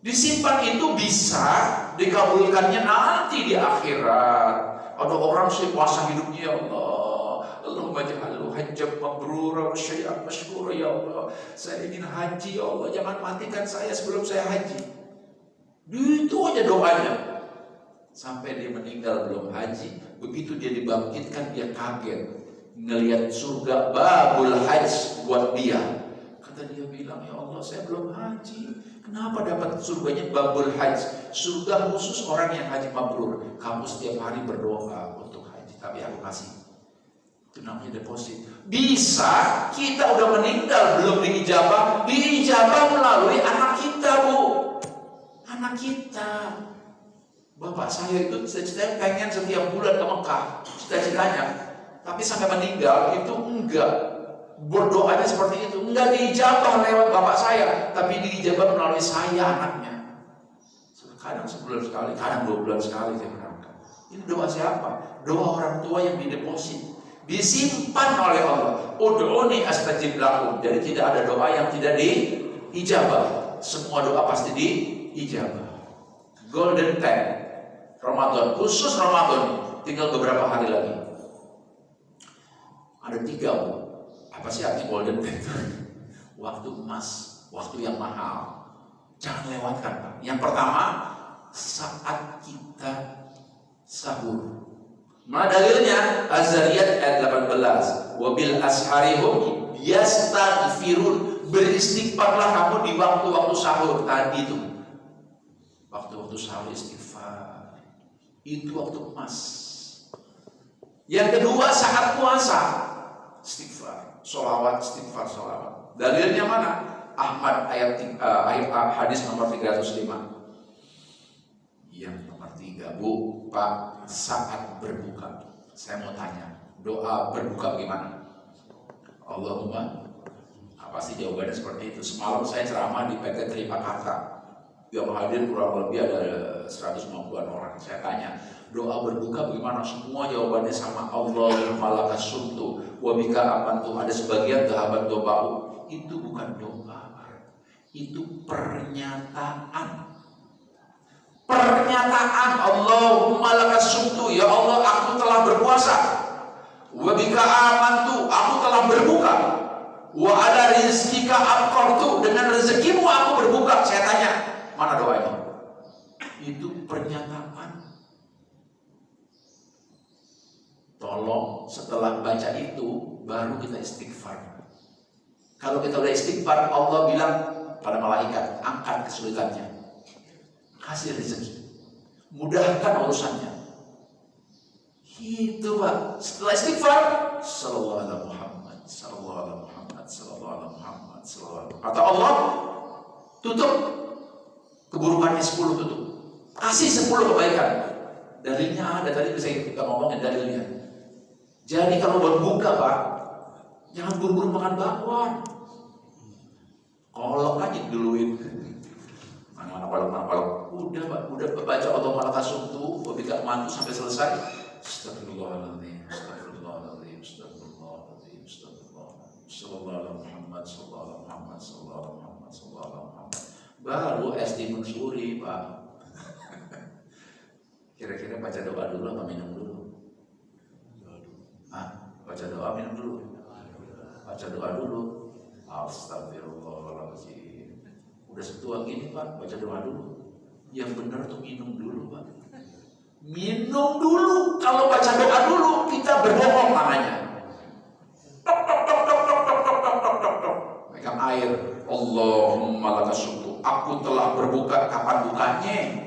Disimpan itu bisa dikabulkannya nanti di akhirat. Ada orang sih puasa hidupnya, ya Allah, Allahumma ja'alhu hajjam mabrura wa syai'an mashkura, ya Allah. Saya ingin haji, ya Allah, jangan matikan saya sebelum saya haji. Itu aja doanya. Sampai dia meninggal belum haji. Begitu dia dibangkitkan, dia kaget ngelihat surga babul hajj buat dia. Kata dia bilang, ya Allah, saya belum haji. Kenapa dapat surganya babul hajj? Surga khusus orang yang haji mabrur. Kamu setiap hari berdoa untuk haji, tapi aku kasih. Itu namanya deposit. Bisa kita udah meninggal belum diijabah, diijabah melalui anak kita, Bu. Anak kita. Bapak saya itu cita-citanya pengen setiap bulan ke Mekah, cita-citanya. Tapi sampai meninggal itu enggak. Berdoanya seperti itu, enggak diijabah lewat bapak saya, tapi diijabah melalui saya, anaknya. Kadang sebulan sekali, kadang 2 bulan sekali saya berangkat. Ini doa siapa? Doa orang tua yang dideposit, disimpan oleh Allah. Ud'uni astajib lakum. Jadi tidak ada doa yang tidak diijabah. Semua doa pasti diijabah. Golden time Ramadan, khusus Ramadan, tinggal beberapa hari lagi. Ada 3, Bu. Apa sih arti golden time? Waktu emas, waktu yang mahal. Jangan lewatkan, Pak. Yang pertama, saat kita sahur. Mana dalilnya? Az-Zariyat ayat 18. Wabil asharihum yastaghfirun. Beristighfarlah kamu di waktu-waktu sahur tadi itu. Waktu-waktu sahur istighfar. Itu waktu emas. Yang kedua saat puasa, istighfar, sholawat, istighfar, sholawat. Dalilnya mana? Ahmad ayat hadis nomor 305. Yang nomor 3, Bu, Pak, saat berbuka. Saya mau tanya, doa berbuka bagaimana? Allahumma, pasti jawabannya seperti itu. Semalam saya ceramah di PT Tripakarta. Yang hadir kurang lebih ada 150-an orang. Saya tanya, doa berbuka bagaimana? Semua jawabannya sama. Allahumma lakas sumtu wa bika amantu. Ada sebagian sahabat doa. Itu bukan doa, itu pernyataan. Pernyataan, Allahumma lakas sumtu, ya Allah, aku telah berpuasa. Wa bika amantu, aku telah berbuka. Wa ala rizkika aqartu, dengan rezekimu aku berbuka. Saya tanya, mana doanya? Itu pernyataan. Tolong setelah baca itu baru kita istighfar. Kalau kita udah istighfar, Allah bilang pada malaikat, angkat kesulitannya, kasih rezeki. Mudahkan urusannya. Itu Pak. Setelah istighfar, sallallahu alaihi Muhammad, sallallahu alaihi Muhammad, sallallahu alaihi Muhammad, sallallahu. Kata Allah, tutup keburukannya 10, tutup. Kasih 10 kebaikan. Dalilnya ada, tadi bisa kita ngomongin dalilnya. Jadi kalau buat buka Pak, jangan buru-buru makan bakwan. Kolok aja duluin. Mana kolok. Udah Pak, udah baca Allah malakasum wabika mantu sampai selesai. Astagfirullahaladzim, astagfirullahaladzim, astagfirullahaladzim, astagfirullahaladzim. Sallallahu alaihi Muhammad, sallallahu alaihi Muhammad, sallallahu alaihi Muhammad, sallallahu alaihi Muhammad. Baru SD mensuri Pak. Kira-kira baca doa dulu apa minum dulu? Baca doa minum dulu. Baca doa dulu. Astagfirullahaladzim. Udah setua gini Pak, baca doa dulu. Yang benar tuh minum dulu Pak. Minum dulu. Kalau baca doa dulu kita berbohong namanya. Pegang air. Allahumma lakasumtu. Aku telah berbuka. Kapan bukanya?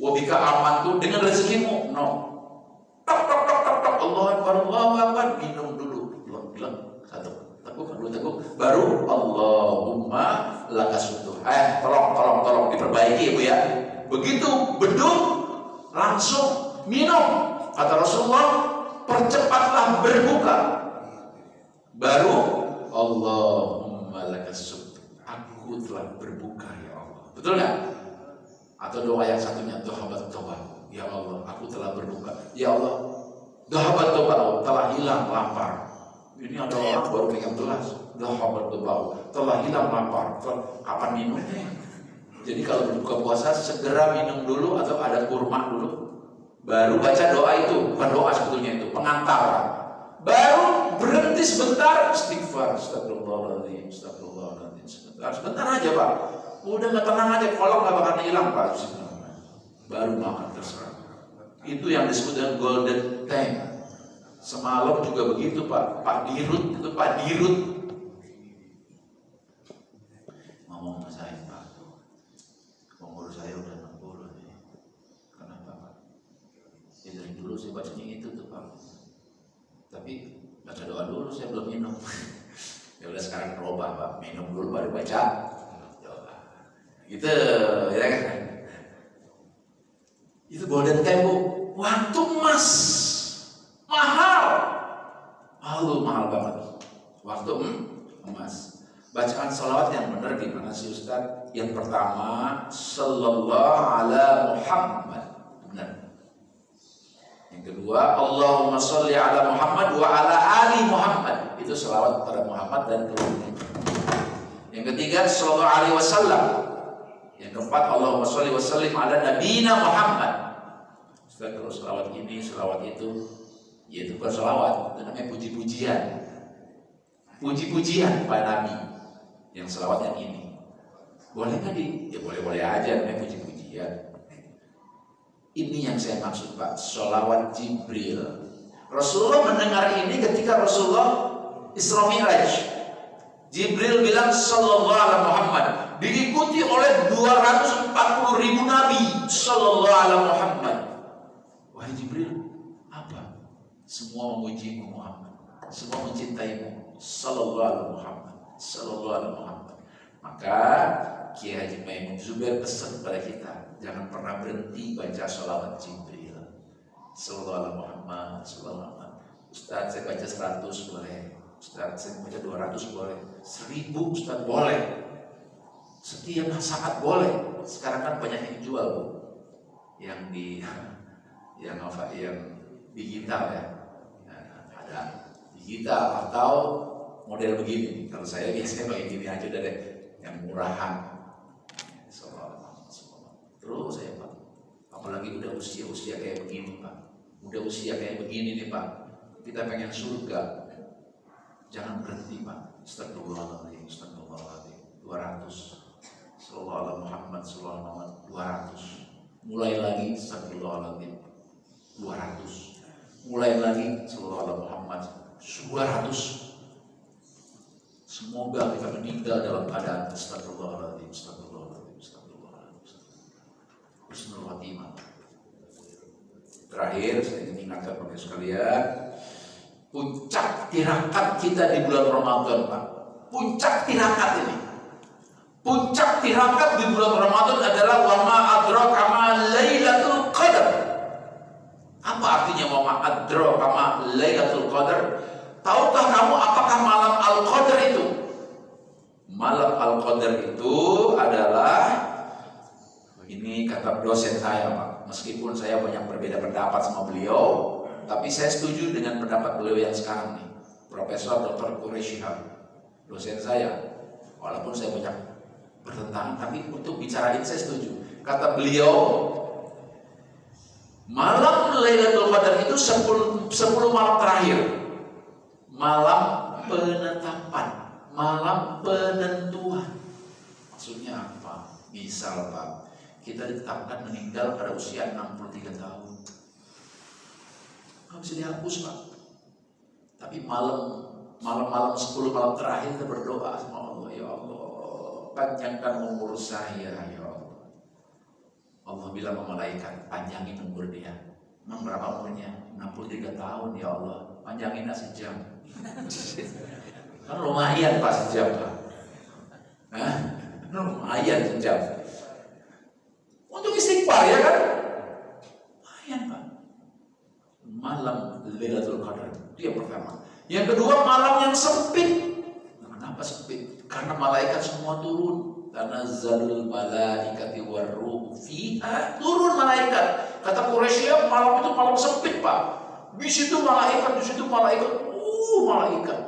Wabika amantu dengan rezekimu. No. Allahu Akbar, Allahu Akbar. Minum dulu. Belum. Satu. Teguk, dua teguk. Baru Allahumma lakasumtu. Tolong diperbaiki Ibu ya. Begitu beduk langsung minum. Kata Rasulullah, percepatlah berbuka. Baru Allahumma lakasumtu. Aku telah berbuka ya Allah. Betul nggak? Atau doa yang satunya, dhahabat tawbah. Ya Allah, aku telah berbuka. Ya Allah, dhahabat tawbah, telah hilang lapar. Ini ada orang baru pegang gelas. Dhahabat tawbah, telah hilang lapar. Kapan minumnya? Jadi kalau berbuka puasa segera minum dulu atau ada kurma dulu. Baru baca doa itu, bukan doa sebetulnya itu, pengantar. Baru berhenti sebentar, istighfar, astagfirullahaladzim, astagfirullahaladzim. Sebentar aja Pak. Udah nggak tenang aja, kolong nggak bakal hilang Pak. Baru makan terserah. Itu yang disebut dengan golden time. Semalam juga begitu Pak. Pak Dirut itu Pak Dirut ngomong sama saya Pak. Umur saya udah 60 nih. Kenapa Pak? Ya dari dulu saya bacanya itu tuh Pak. Tapi baca doa dulu saya belum minum. Ya udah sekarang berubah Pak. Minum dulu baru baca. Gitu, ya kan? Itu golden time Bu. Waktu emas mahal. Mahal banget. Waktu emas. Bacaan salawat yang benar gimana sih Ustaz? Yang pertama, sallallahu ala Muhammad. Benar. Yang kedua, Allahumma sholli ala Muhammad wa ala ali Muhammad. Itu salawat pada Muhammad dan keluarga. Yang ketiga, sallallahu alaihi wasallam. Yang keempat, Allahumma sholli wa sallim ala nabiyina Muhammad. Ustaz, kalau selawat ini, selawat itu, ya itu bukan selawat, itu namanya puji-pujian. Puji-pujian pada Nabi. Yang selawat yang ini. Boleh nggak ya boleh-boleh aja, namanya puji-pujian. Ini yang saya maksud Pak, selawat Jibril. Rasulullah mendengar ini ketika Rasulullah Isra Mi'raj. Jibril bilang sallallahu alaihi Muhammad, diikuti oleh 240.000 nabi sallallahu alaihi Muhammad. Wahai Jibril, apa? Semua memujimu Muhammad, semua mencintaimu sallallahu alaihi Muhammad, sallallahu alaihi Muhammad. Maka Kiai Haji Maimun Zubair pesan kepada kita, jangan pernah berhenti baca sholawat Jibril sallallahu alaihi Muhammad, sallallahu alaihi Muhammad. Ustaz, saya baca 100 boleh. Ustaz, saya baca 200 boleh. 1000 Ustaz boleh. Setiap saat boleh. Sekarang kan banyak yang jual Bu. Yang digital ya. Nah, ada digital atau model begini. Kalau saya biasanya pakai gini aja deh, yang murahan. Terus saya Pak, apalagi udah usia kayak begini Pak. Udah usia kayak begini nih Pak. Kita pengen surga. Jangan berhenti Pak. Astagfirullahaladzim, astagfirullahaladzim. 200. Sallallahu alaihi Muhammad, sallallahu alaihi Muhammad. 200. Mulai lagi astagfirullahaladzim. 200. Mulai lagi sallallahu alaihi Muhammad. 200. Semoga kita meninggal dalam keadaan astagfirullahaladzim, astagfirullahaladzim, astagfirullahaladzim. Husnul Khatimah. terakhir saya ingin ingatkan kepada sekalian, puncak tirakat kita di bulan Ramadan, Pak. Puncak tirakat ini. Puncak tirakat di bulan Ramadan adalah wa ma adraka ma Lailatul Qadar. Apa artinya wa ma adraka ma Lailatul Qadar? Tahukah kamu apakah malam Al-Qadar itu? Malam Al-Qadar itu adalah, ini kata dosen saya, Pak. Meskipun saya banyak berbeda pendapat sama beliau, tapi saya setuju dengan pendapat beliau yang sekarang nih, Profesor Dr. Quraish Shihab, dosen saya. Walaupun saya banyak bertentangan, tapi untuk bicara ini saya setuju. Kata beliau, malam Lailatul Qadar itu 10 malam terakhir, malam penetapan, malam penentuan. Maksudnya apa? Misal, Pak, kita ditetapkan meninggal pada usia 63 tahun. Nggak bisa dihapus, Pak. Tapi malam 10 malam terakhir kita berdoa sama Allah, ya Allah, panjangkan umur saya, ya Allah. Allah bilang sama malaikat, panjangin umur dia. Emang berapa umurnya? 63 tahun, ya Allah. Panjangin sejam. Kan lumayan, Pak, sejam, Pak. Hah? Lumayan sejam. Untuk istighfar, ya kan? Lumayan, Pak. Malam Lailatul Qadar itu yang pertama. Yang kedua, malam yang sempit. Kenapa sempit? Karena malaikat semua turun. Tanazzalul malaikati warruh fiha, turun malaikat. Kata Quraisy, malam itu malam sempit, Pak. Di situ malaikat, di situ malaikat. Malaikat.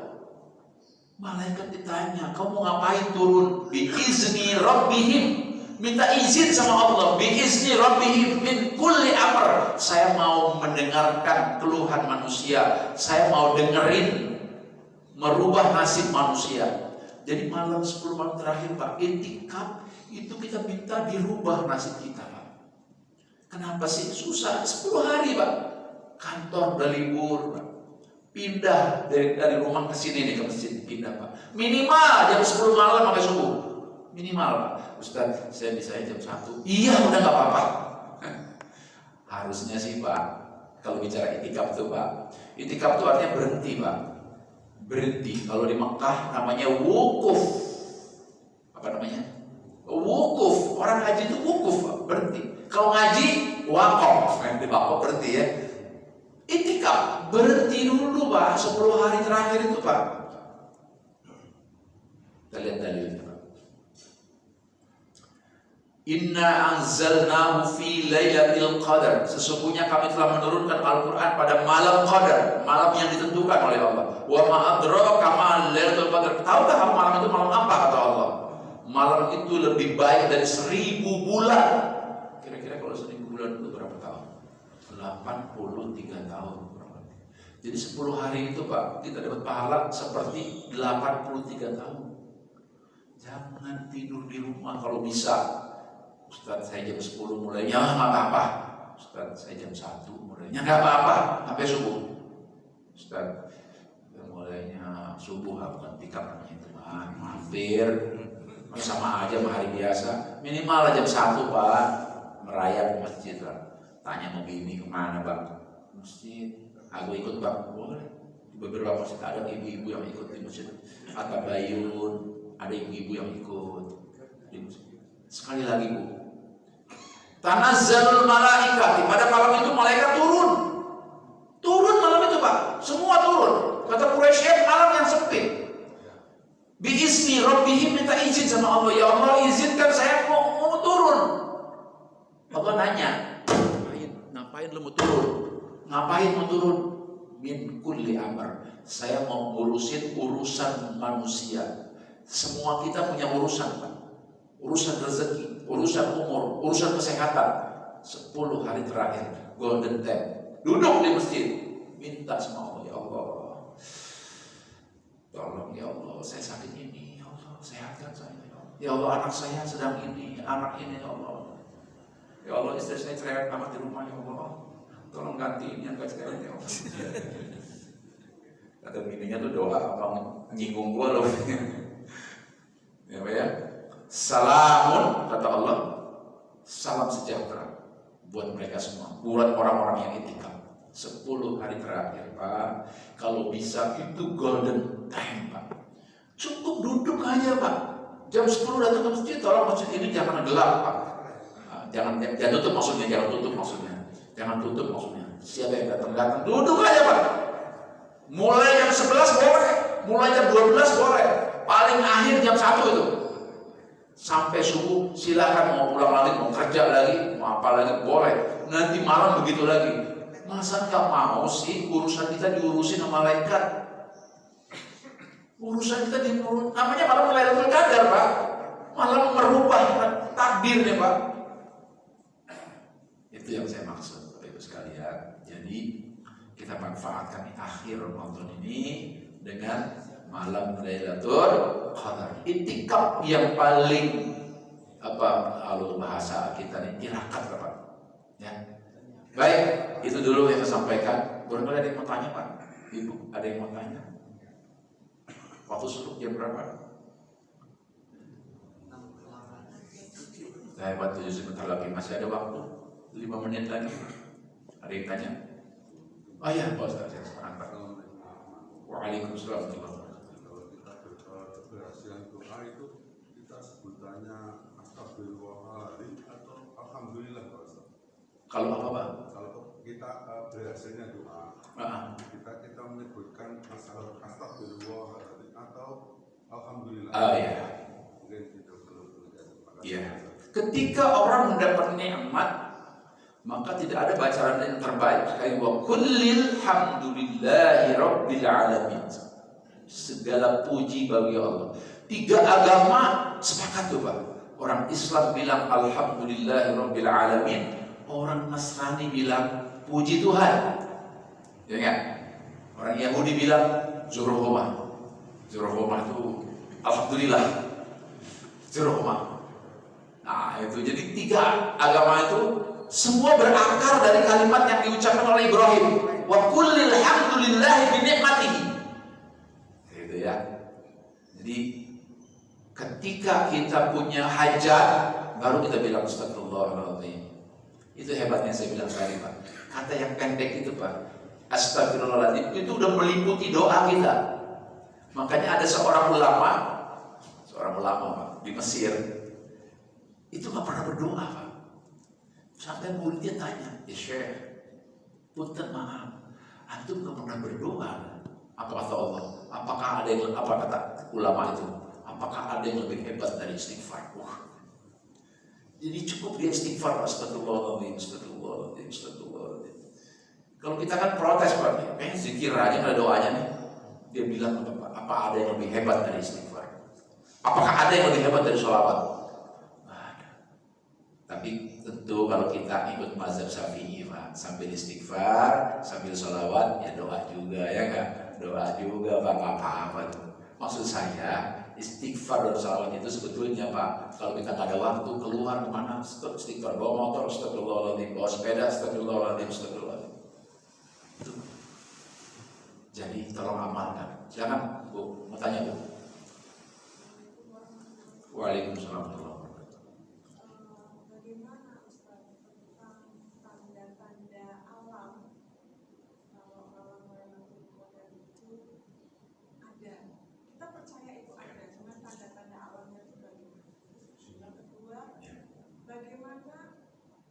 Malaikat ditanya, kamu ngapain turun? Biizni rabbihim, minta izin sama Allah. Biizni rabbihim min kulli amr. Saya mau mendengarkan keluhan manusia. Saya mau dengerin merubah nasib manusia. Jadi malam 10 malam terakhir, Pak, itikaf itu kita minta dirubah nasib kita, Pak. Kenapa sih? Susah. 10 hari, Pak. Kantor udah libur, Pak. Pindah dari rumah ke sini nih, ke masjid, pindah, Pak. Minimal jam 10 malam sampai subuh. Minimal, Pak. Ustaz, saya bisa jam 1. Iya, udah gak apa-apa. Harusnya sih, Pak, kalau bicara itikaf tuh, Pak. Itikaf tuh artinya berhenti, Pak. Berhenti. Kalau di Mekah namanya wukuf. Apa namanya? Wukuf. Orang haji itu wukuf, Pak. Berhenti. Kalau ngaji, wakaf. Di wakaf berhenti, ya. Itikaf, berhenti dulu, Pak. 10 hari terakhir itu, Pak. Kita lihat dalilnya, Pak. Inna anzalnahu fi lailatul qadar. Sesungguhnya kami telah menurunkan Al-Quran pada malam qadar, malam yang ditentukan oleh Allah. Wa ma adraka ma lailatul qadar. Tahukah kamu malam itu malam apa, kata Allah? Malam itu lebih baik dari 1000 bulan. Kira-kira kalau 1000 bulan itu berapa tahun? 83 tahun. Jadi 10 hari itu, Pak, kita dapat pahala seperti 83 tahun. Jangan tidur di rumah kalau bisa. Ustaz, saya jam 10 mulainya, nggak apa-apa. Ustaz, saya jam 1 mulainya, nggak apa-apa, sampai subuh. Ustaz, mulainya subuh, bukan tikap namanya itu, hampir sama aja sama hari biasa. Minimal jam 1, Pak, merayap ke masjid, Pak. Tanya mau bini kemana, Bang? Masjid. Aku ikut, Bang. Boleh. Di beberapa masjid ada ibu-ibu yang ikut di masjid. Ada Bayun, ada ibu-ibu yang ikut di masjid. Sekali lagi, Bu. Tanazzalul malaikati, pada malam itu malaikat turun. Turun malam itu, Pak. Semua turun. Kata Quraisy, malam yang sempit. Biizni rabbihim, minta izin sama Allah. Ya Allah, izinkan saya mau turun. Allah nanya, ngapain lu mau turun? Ngapain mau turun? Min kulli amr. Saya mau ngurusin urusan manusia. Semua kita punya urusan, Pak. Urusan rezeki, urusan umur, urusan kesehatan. 10 hari terakhir, golden time, duduk di masjid, minta sama Allah, ya Allah, tolong ya Allah, saya sakit ini, ya Allah, sehatkan saya, ya Allah, anak saya sedang ini, anak ini, ya Allah, ya Allah, istri saya cerewet amat di rumah, ya Allah, tolong ganti ini yang gak cerewet, ya Allah. Kata bininya tuh doa, abang nyinggung gua loh. Ya, Pak, ya. Salamun, kata Allah, salam sejahtera. buat mereka semua, buat orang-orang yang itikaf. 10 hari terakhir, Pak, kalau bisa itu golden time, Pak. Cukup duduk aja, Pak. Jam 10 datang ke masjid, tolong masjid ini jangan gelap, Pak. Jangan tutup maksudnya, jangan tutup maksudnya. Siapa yang datang duduk aja, Pak. Mulai jam 11 boleh, mulai jam 12 boleh, paling akhir jam 1 itu. Sampai subuh silakan, mau pulang lagi, mau kerja lagi, mau apa lagi boleh. Nanti malam begitu lagi. Masa nggak mau sih urusan kita diurusin sama malaikat? Urusan kita diurus, namanya malam Lailatul Qadar, Pak. Malam merubah takdirnya, Pak. Itu yang saya maksud, Bapak Ibu sekalian. Jadi kita manfaatkan akhir Ramadan ini dengan malam Lailatul Qadar. Itikaf yang paling kalau bahasa kita ini tirakat, Pak. Ya. Baik, itu dulu yang saya sampaikan. Barangkali ada yang mau tanya, Pak? Ibu, ada yang mau tanya? Waktu suruh jam berapa? Saya buat 7 sebentar lagi, masih ada waktu 5 menit lagi. Ada yang tanya? Oh iya, Pak Ustaz, saya sekarang, Pak. Waalaikumsalam. Kalau kita berhasil doa itu kita sebutannya astagfirullahaladzim atau alhamdulillah, Pak Ustaz? Kalau apa, Pak? Kalau kita berhasilnya doa, kita menyebutkan masalah astagfirullahaladzim atau alhamdulillah. Iya. Mungkin itu perlu. Iya. Ketika orang mendapat nikmat, maka tidak ada bacaan yang terbaik kayak wa kullil hamdulillahi rabbil alamin. Segala puji bagi Allah. 3 agama sepakat tuh, Pak. Orang Islam bilang alhamdulillahi rabbil alamin, orang Nasrani bilang puji Tuhan. Ya kan? Orang Yahudi bilang Zuruhomah. Zuruhomah itu alhamdulillah. Zuruhomah. Nah, itu jadi 3 agama itu semua berakar dari kalimat yang diucapkan oleh Ibrahim. Wa kullil hamdulillahi bi ni'matihi. Gitu ya. Jadi ketika kita punya hajat, baru kita bilang astagfirullahaladzim. Itu hebatnya saya bilang tadi, Pak. Kata yang pendek itu, Pak, astagfirullahaladzim, itu udah meliputi doa kita. Makanya ada seorang ulama Pak, di Mesir, itu gak pernah berdoa, Pak. Sampai muridnya tanya, ya Syekh, punten maaf, antum gak pernah berdoa. Apa kata Allah? Apakah ada yang, apa kata ulama itu? Apakah ada yang lebih hebat dari istighfar? Wah. Jadi cukup dia istighfar, astagfirullahaladzim, astagfirullahaladzim, astagfirullahaladzim. Kalau kita kan protes, Pak, zikir aja nggak ada doanya nih. Dia bilang, apa ada yang lebih hebat dari istighfar? Apakah ada yang lebih hebat dari sholawat? Ada. Tapi tentu kalau kita ikut mazhab Syafi'i, Pak, sambil istighfar, sambil sholawat, ya doa juga, ya nggak? Doa juga, Pak, nggak apa-apa tuh. Maksud saya, istighfar dan sholawat itu sebetulnya, Pak, kalau kita nggak ada waktu keluar kemana, stop istighfar, bawa motor, astagfirullahaladzim, bawa sepeda, astagfirullahaladzim, astagfirullahaladzim. Itu. Jadi tolong amalkan. Silakan, Bu, mau tanya, Bu. Waalaikumsalam. Bagaimana Ustaz tentang tanda-tanda alam? Kalau Lailatul Qadar itu ada, kita percaya itu ada, cuma tanda-tanda alamnya itu bagaimana? Yang kedua, bagaimana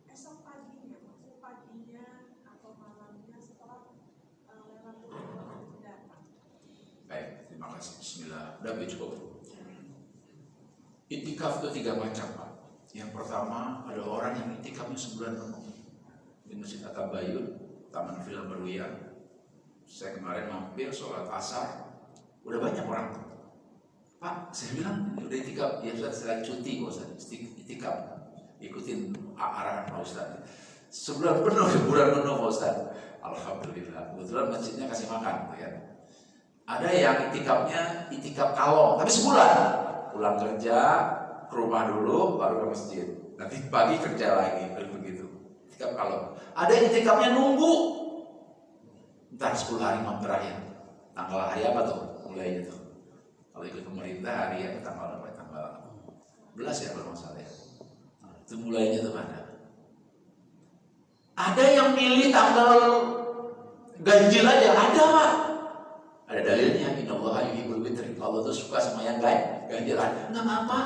esok paginya, maksud paginya atau malamnya setelah Lailatul Qadar itu datang? Baik, terima kasih. Bismillah. Udah cukup. Itikaf itu 3 macam, Pak. Yang pertama, ada orang yang itikafnya sebulan penuh di Masjid At-Tabayyun, Taman Villa Meruya. Saya kemarin mampir sholat asar, udah banyak orang. Pak, saya bilang udah itikaf, ya Ustaz, saya cuti kok Ustaz, itikaf, ikutin arahan Pak Ustaz. Sebulan penuh, bulan penuh Pak Ustaz. Alhamdulillah, kebetulan masjidnya kasih makan, ya. Ada yang itikafnya itikaf kalong, tapi sebulan. Pulang kerja, ke rumah dulu, baru ke masjid. Nanti pagi kerja lagi, begitu. Itikaf kalong. Ada yang itikafnya nunggu, entar 10 hari malam terakhir. Tanggal hari apa tuh? Mulainya tuh. Kalau ikut pemerintah hari ya tanggal 11 ya kalau nggak salah ya. Itu mulainya tuh mana? Ada yang milih tanggal ganjil aja, ada Pak. Ada dalilnya, innallaha yuhibbul witr. Allah tuh suka sama yang ganjil. Enggak apa-apa.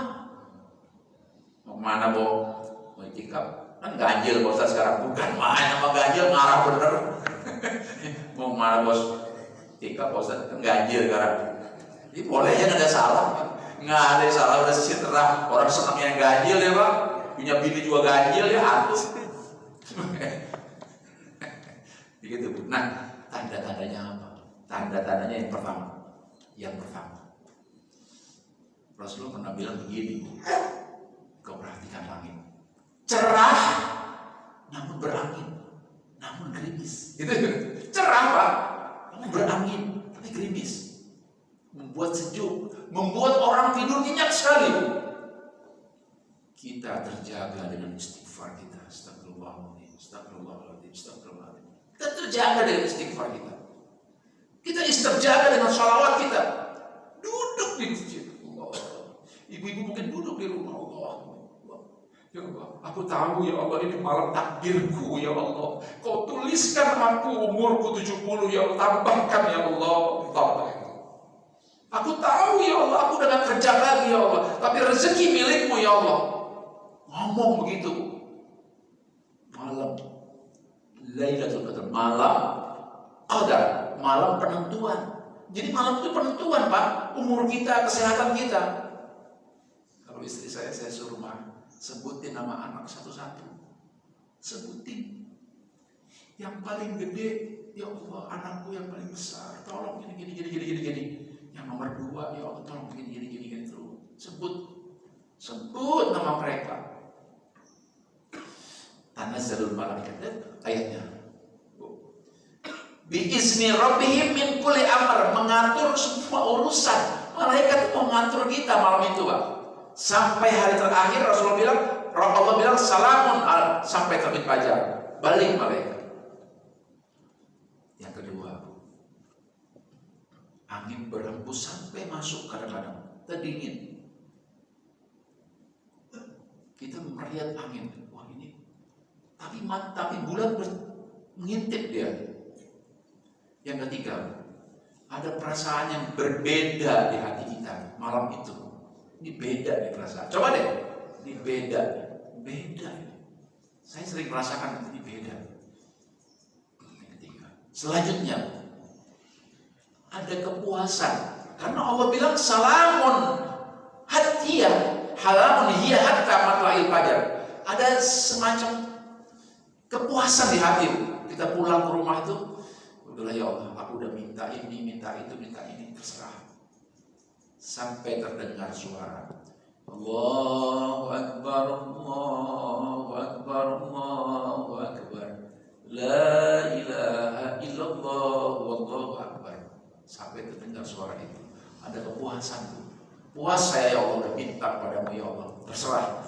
Mau kemana, Bo? Mau itikaf? Kan ganjil Bos sekarang, bukan main sama ganjil, marah bener. Mau kemana Bos? Itikaf Bos, kan ganjil sekarang. Ini boleh ya, nggak ada salah. Nggak ada salah, udah terang. Orang senang yang ganjil ya Pak. Punya bini juga ganjil ya, atus. Begitu Bu. Nah, tanda-tandanya apa? Tanda-tandanya yang pertama, Rasulullah pernah bilang begini, kau perhatikan langit, cerah, namun berangin, namun gerimis. Gitu. Cerah Pak, namun berangin, tapi gerimis, membuat sejuk, membuat orang tidur nyenyak sekali. Kita terjaga dengan istighfar kita. Astagfirullahaladzim, astagfirullahaladzim, astagfirullahaladzim. Kita terjaga dengan istighfar kita. Kita terjaga dengan sholawat kita. Duduk di masjid. Ibu-ibu mungkin duduk di rumah Allah. Ya Allah, aku tahu ya Allah, ini malam takdirku ya Allah. Kau tuliskan aku umurku 70 ya Allah, tambahkan ya Allah. Aku tahu ya Allah, aku udah gak kerja lagi ya Allah, tapi rezeki milikmu ya Allah. Ngomong begitu. Malam Lailatul Qadar, malam Qadar, malam penentuan. Jadi malam itu penentuan Pak, umur kita, kesehatan kita. Kalau istri saya suruh sebutin nama anak satu-satu. Sebutin. Yang paling gede, ya Allah, anakku yang paling besar, tolong gini. Yang nomor 2, ya Allah, tolong gini terus. Sebut nama mereka. Tanazzalul malaikat, ayatnya. Biizni rabbihim min kulli amr, mengatur semua urusan. Malaikat itu mengatur kita malam itu, Pak. Sampai hari terakhir Allah bilang salamun sampai terbit fajar. Balik malaikat. Yang kedua, angin berhembus sampai masuk kadang-kadang. Kita dingin. Kita melihat angin. Wah ini. Tapi bulan mengintip dia. Yang ketiga, ada perasaan yang berbeda di hati kita malam itu. Ini beda nih perasaan. Coba deh, ini beda. Saya sering merasakan ini beda. Yang ketiga. Selanjutnya, ada kepuasan. Karena Allah bilang salamun hatiyah, halamun hiya hatta matla'il fajar. Ada semacam kepuasan di hati. Kita pulang ke rumah itu, udahlah ya Allah, aku udah minta ini, minta itu, minta ini, terserah. Sampai terdengar suara Allahu Akbar, Allahu Akbar, Allahu Akbar, La ilaha illallah, Wallahu Akbar. Sampai terdengar suara itu, ada kepuasan. Puas saya ya Allah, udah minta padamu ya Allah, terserah.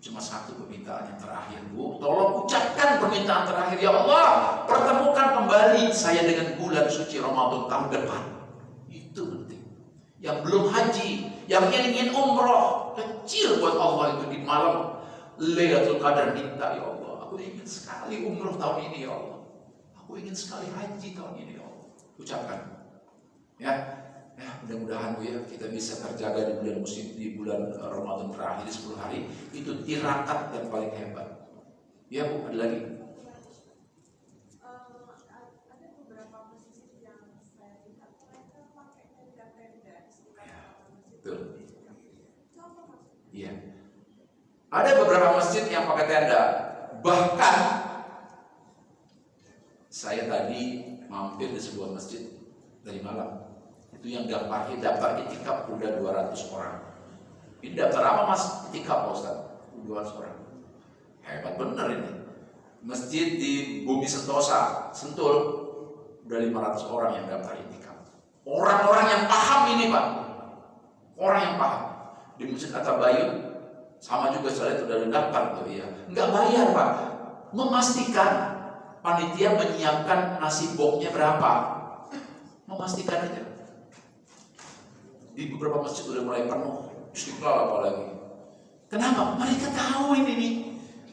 Cuma satu permintaan yang terakhir Bu, tolong ucapkan permintaan terakhir ya Allah, pertemukan kembali saya dengan bulan suci Ramadan tahun depan. Itu penting. Yang belum haji, yang ingin umroh, kecil buat Allah itu di malam Lailatul Qadar minta ya Allah, aku ingin sekali umroh tahun ini ya Allah, aku ingin sekali haji tahun ini ya Allah. Ucapkan ya. Ya, mudah-mudahan Bu ya, kita bisa terjaga di bulan Ramadan terakhir 10 hari. Itu tirakat yang paling hebat. Ya Bu, ada lagi? Ada beberapa masjid yang saya lihat mereka pakai tenda-tenda di sekitar masjid. Betul. Contoh maksudnya? Iya. Ada beberapa masjid yang pakai tenda. Bahkan saya tadi mampir di sebuah masjid dari malam. Itu yang daftar itikaf udah 200 orang. Ini daftar apa Mas? Itikaf Pak Ustaz? 200 orang. Hebat bener ini. Masjid di Bumi Sentosa, Sentul, udah 500 orang yang daftar itikaf. Orang-orang yang paham ini Pak. Orang yang paham. Di Masjid Atabayun sama juga saya sudah daftar tuh ya. Enggak bayar Pak. Memastikan panitia menyiapkan nasi boknya berapa. Memastikan aja. Di beberapa masjid sudah mulai penuh, Istiqlal apalagi. Kenapa? Mereka tahu ini nih.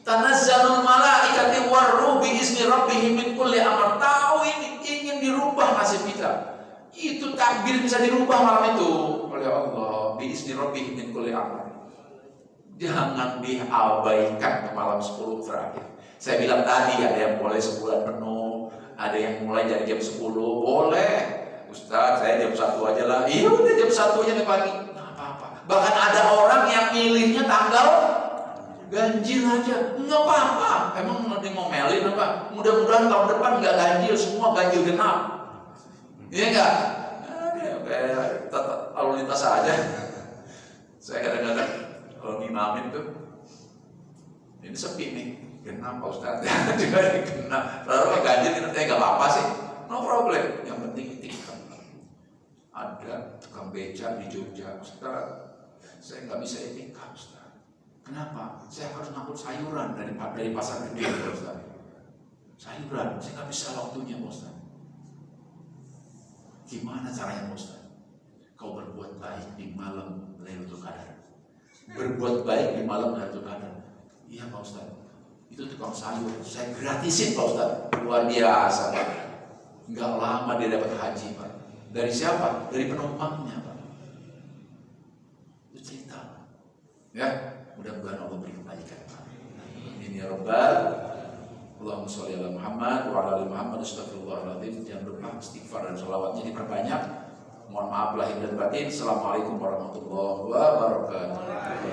Tanazzalul malaikati warruh bi izni rabbihim min kulli amr. Tahu ini ingin dirubah nasib kita. Itu takbir bisa dirubah malam itu oleh Allah bi izni rabbihim min kulli amr. Jangan diabaikan ke malam 10 terakhir. Saya bilang tadi ada yang boleh sebulan penuh, ada yang mulai dari jam 10, boleh. Ustaz, saya jam 1 aja lah. Iya udah jam 1 aja nih pagi. Nggak apa-apa. Bahkan ada orang yang milihnya tanggal ganjil aja. Nggak apa-apa. Emang nanti ngomelin apa? Mudah-mudahan tahun depan nggak ganjil, semua ganjil genap. Iya nggak? Kayak lalu lintas aja. Saya kadang-kadang kalau ngimamin tuh, ini sepi nih. Genap Pak Ustaz, juga genap. Lalu ganjil kita nggak apa-apa sih, no problem. Yang penting itikaf. Ada tukang beca di Jogja, Ustaz, saya nggak bisa itikaf Ustaz. Kenapa? Saya harus ngangkut sayuran dari pasar gede Pak Ustaz. Sayuran, saya nggak bisa waktunya Pak Ustaz. Gimana caranya Pak Ustaz? Kau berbuat baik di malam Lailatul Qadar. Berbuat baik di malam Lailatul Qadar. Iya Pak Ustaz. Itu tukang sayur, saya gratisin Pak Ustaz. Luar biasa Pak. Nggak lama dia dapat haji Pak. Dari siapa? Dari penumpangnya Pak. Itu cerita. Ya, mudah-mudahan Allah beri kebaikan Pak. Ini ya Rabbal. Allahumma sholli ala Muhammad wa ala ali Muhammad. Astagfirullahaladzim. Jangan lupa istighfar dan sholawatnya diperbanyak. Mohon maaf lahir dan batin. Assalamualaikum warahmatullahi wabarakatuh.